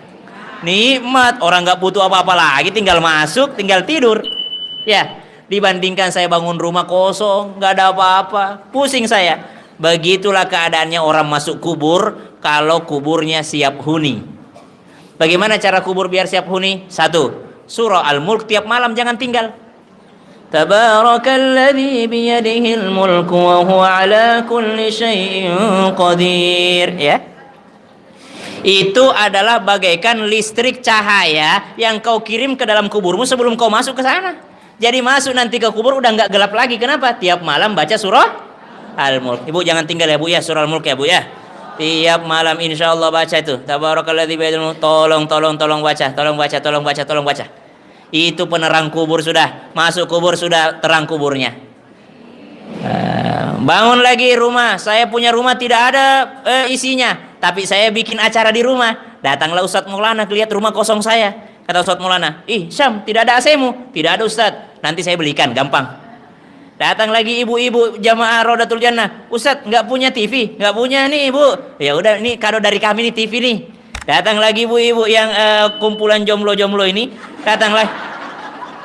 Nikmat, orang nggak butuh apa-apa lagi, tinggal masuk, tinggal tidur. Ya, dibandingkan saya bangun rumah kosong, nggak ada apa-apa, pusing saya. Begitulah keadaannya orang masuk kubur kalau kuburnya siap huni. Bagaimana cara kubur biar siap huni? Satu, surah Al-Mulk tiap malam jangan tinggal. Tabarakalladzi biyadihil mulku wa huwa ala kulli syai'in qadir. Ya. Itu adalah bagaikan listrik cahaya yang kau kirim ke dalam kuburmu sebelum kau masuk ke sana. Jadi masuk nanti ke kubur udah nggak gelap lagi. Kenapa? Tiap malam baca surah Al-Mulk. Ibu jangan tinggal ya Bu ya, surah Al-Mulk ya Bu ya. Tiap malam insya Allah baca itu. Tabarakalladzi biyadihil mulku. Tolong baca. Itu penerang kubur sudah. Masuk kubur sudah terang kuburnya. Bangun lagi rumah. Saya punya rumah tidak ada isinya, tapi saya bikin acara di rumah. Datanglah Ustadz Maulana lihat rumah kosong saya. Kata Ustadz Maulana, Syam tidak ada AC-mu. Tidak ada Ustadz, nanti saya belikan, gampang. Datang lagi ibu-ibu jamaah Rodatul Jannah, Ustadz nggak punya TV, nggak punya nih ibu. Ya udah, ini kado dari kami nih TV nih. Datang lagi ibu-ibu yang kumpulan jomblo-jomblo ini, datanglah.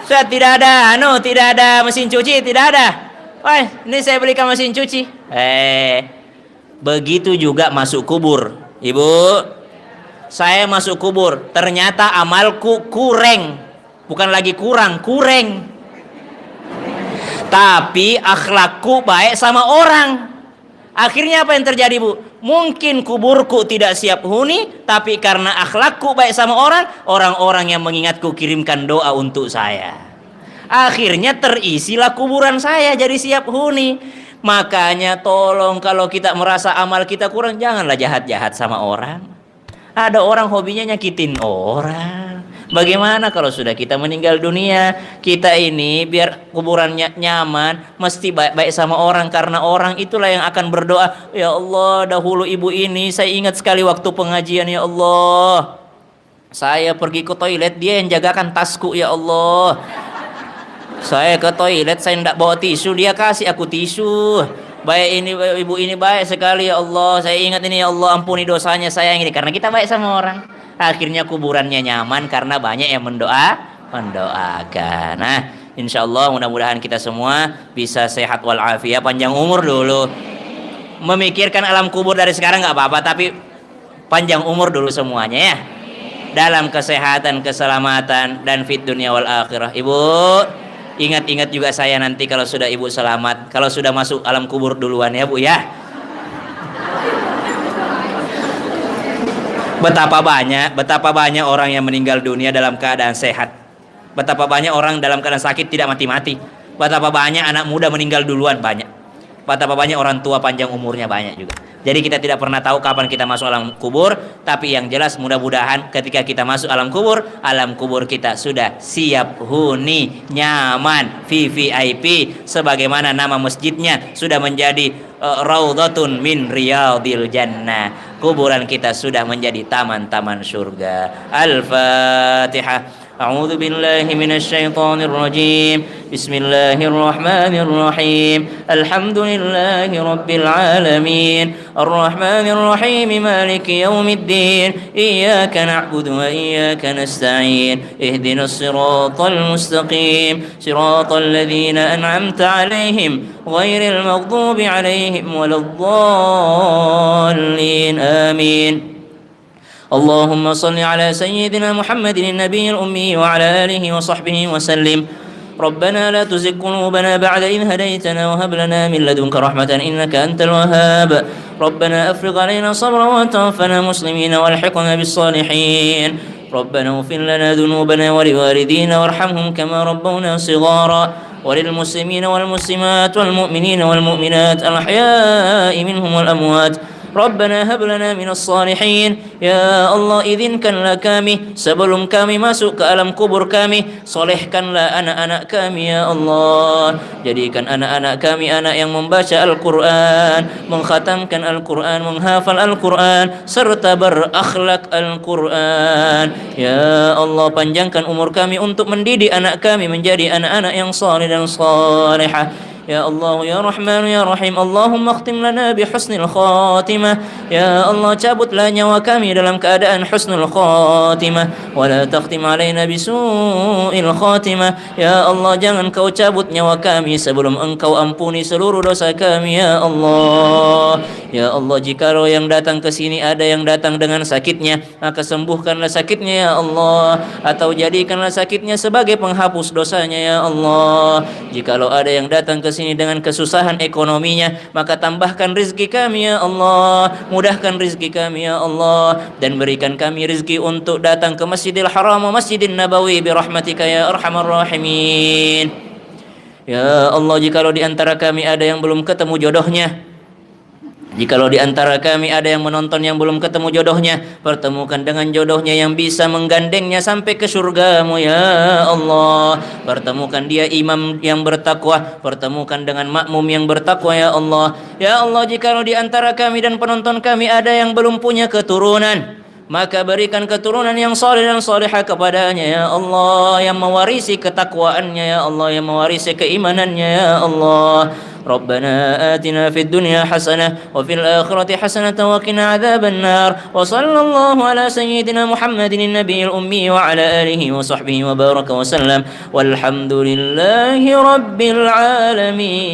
Ustaz, tidak ada mesin cuci, tidak ada. Wah, ini saya belikan mesin cuci. Begitu juga masuk kubur. Ibu, saya masuk kubur, ternyata amalku kurang. Bukan lagi kurang. Tapi akhlakku baik sama orang. Akhirnya apa yang terjadi Bu? Mungkin kuburku tidak siap huni, tapi karena akhlakku baik sama orang-orang yang mengingatku kirimkan doa untuk saya. Akhirnya terisilah kuburan saya jadi siap huni. Makanya tolong kalau kita merasa amal kita kurang, janganlah jahat-jahat sama orang. Ada orang hobinya nyakitin orang. Bagaimana kalau sudah kita meninggal dunia, kita ini biar kuburannya nyaman, mesti baik-baik sama orang, karena orang itulah yang akan berdoa, ya Allah, dahulu ibu ini saya ingat sekali waktu pengajian, ya Allah, saya pergi ke toilet, dia yang jagakan tasku, ya Allah, saya ke toilet, saya tidak bawa tisu, dia kasih aku tisu. Baik ini ibu ini baik sekali, ya Allah, saya ingat ini, ya Allah, ampuni dosanya saya ini, karena kita baik sama orang. Akhirnya kuburannya nyaman karena banyak yang mendoakan. Nah, insya Allah mudah-mudahan kita semua bisa sehat walafiat, panjang umur dulu. Memikirkan alam kubur dari sekarang nggak apa-apa, tapi panjang umur dulu semuanya ya. Dalam kesehatan, keselamatan, dan fit dunia wal akhirah. Ibu, ingat-ingat juga saya nanti kalau sudah ibu selamat, kalau sudah masuk alam kubur duluan ya Bu ya. Betapa banyak orang yang meninggal dunia dalam keadaan sehat. Betapa banyak orang dalam keadaan sakit tidak mati-mati. Betapa banyak anak muda meninggal duluan, banyak. Betapa banyak orang tua panjang umurnya, banyak juga. Jadi kita tidak pernah tahu kapan kita masuk alam kubur, tapi yang jelas mudah-mudahan ketika kita masuk alam kubur kita sudah siap huni, nyaman, VVIP, sebagaimana nama masjidnya sudah menjadi Raudhatun min Riyadil Jannah. Kuburan kita sudah menjadi taman-taman surga. Al-Fatihah. أعوذ بالله من الشيطان الرجيم بسم الله الرحمن الرحيم الحمد لله رب العالمين الرحمن الرحيم مالك يوم الدين إياك نعبد وإياك نستعين اهدنا الصراط المستقيم صراط الذين أنعمت عليهم غير المغضوب عليهم ولا الضالين آمين اللهم صل على سيدنا محمد النبي الأمي وعلى آله وصحبه وسلم ربنا لا تزغ قلوبنا بعد إذ هديتنا وهب لنا من لدنك رحمة إنك أنت الوهاب ربنا أفرغ علينا صبرا وتوفنا مسلمين والحقنا بالصالحين ربنا اغفر لنا ذنوبنا ولوالدينا وارحمهم كما ربونا صغارا وللمسلمين والمسلمات والمؤمنين والمؤمنات الأحياء منهم والأموات Rabbana hab lana minas salihin. Ya Allah, izinkanlah kami sebelum kami masuk ke alam kubur kami, solehkanlah anak-anak kami ya Allah. Jadikan anak-anak kami anak yang membaca Al-Quran, mengkhatamkan Al-Quran, menghafal Al-Quran, serta berakhlak Al-Quran. Ya Allah, panjangkan umur kami untuk mendidik anak kami menjadi anak-anak yang saleh dan salehah. Ya Allah ya Rahman ya Rahim. Allahumma khtim lana bi husnil khatimah. Ya Allah, cabutlah nyawa kami dalam keadaan husnul khatimah, wa la takhtim alaina bi su'il khatimah. Ya Allah, jangan kau cabut nyawa kami sebelum engkau ampuni seluruh dosa kami ya Allah. Ya Allah, jikalau yang datang ke sini ada yang datang dengan sakitnya, maka sembuhkanlah sakitnya ya Allah, atau jadikanlah sakitnya sebagai penghapus dosanya ya Allah. Jikalau ada yang datang ke sini dengan kesusahan ekonominya, maka tambahkan rizki kami ya Allah, mudahkan rizki kami ya Allah, dan berikan kami rizki untuk datang ke Masjidil Haram wa Masjidin Nabawi birahmatika ya arhamar rahimin. Ya Allah, jikalau di antara kami ada yang belum ketemu jodohnya, jikalau di antara kami ada yang menonton yang belum ketemu jodohnya, pertemukan dengan jodohnya yang bisa menggandengnya sampai ke surgamu ya Allah. Pertemukan dia imam yang bertakwa, pertemukan dengan makmum yang bertakwa ya Allah. Ya Allah, jikalau di antara kami dan penonton kami ada yang belum punya keturunan, maka berikan keturunan yang saleh dan salihah kepadanya ya Allah, yang mewarisi ketakwaannya ya Allah, yang mewarisi keimanannya ya Allah. Rabbana atina fid dunya hasanah wa fil akhirati hasanah wa qina adzabannar. Wa sallallahu ala sayyidina Muhammadin nabiyil ummi wa ala alihi wa sahbihi wa baraka wa sallam. Walhamdulillahi rabbil alamin.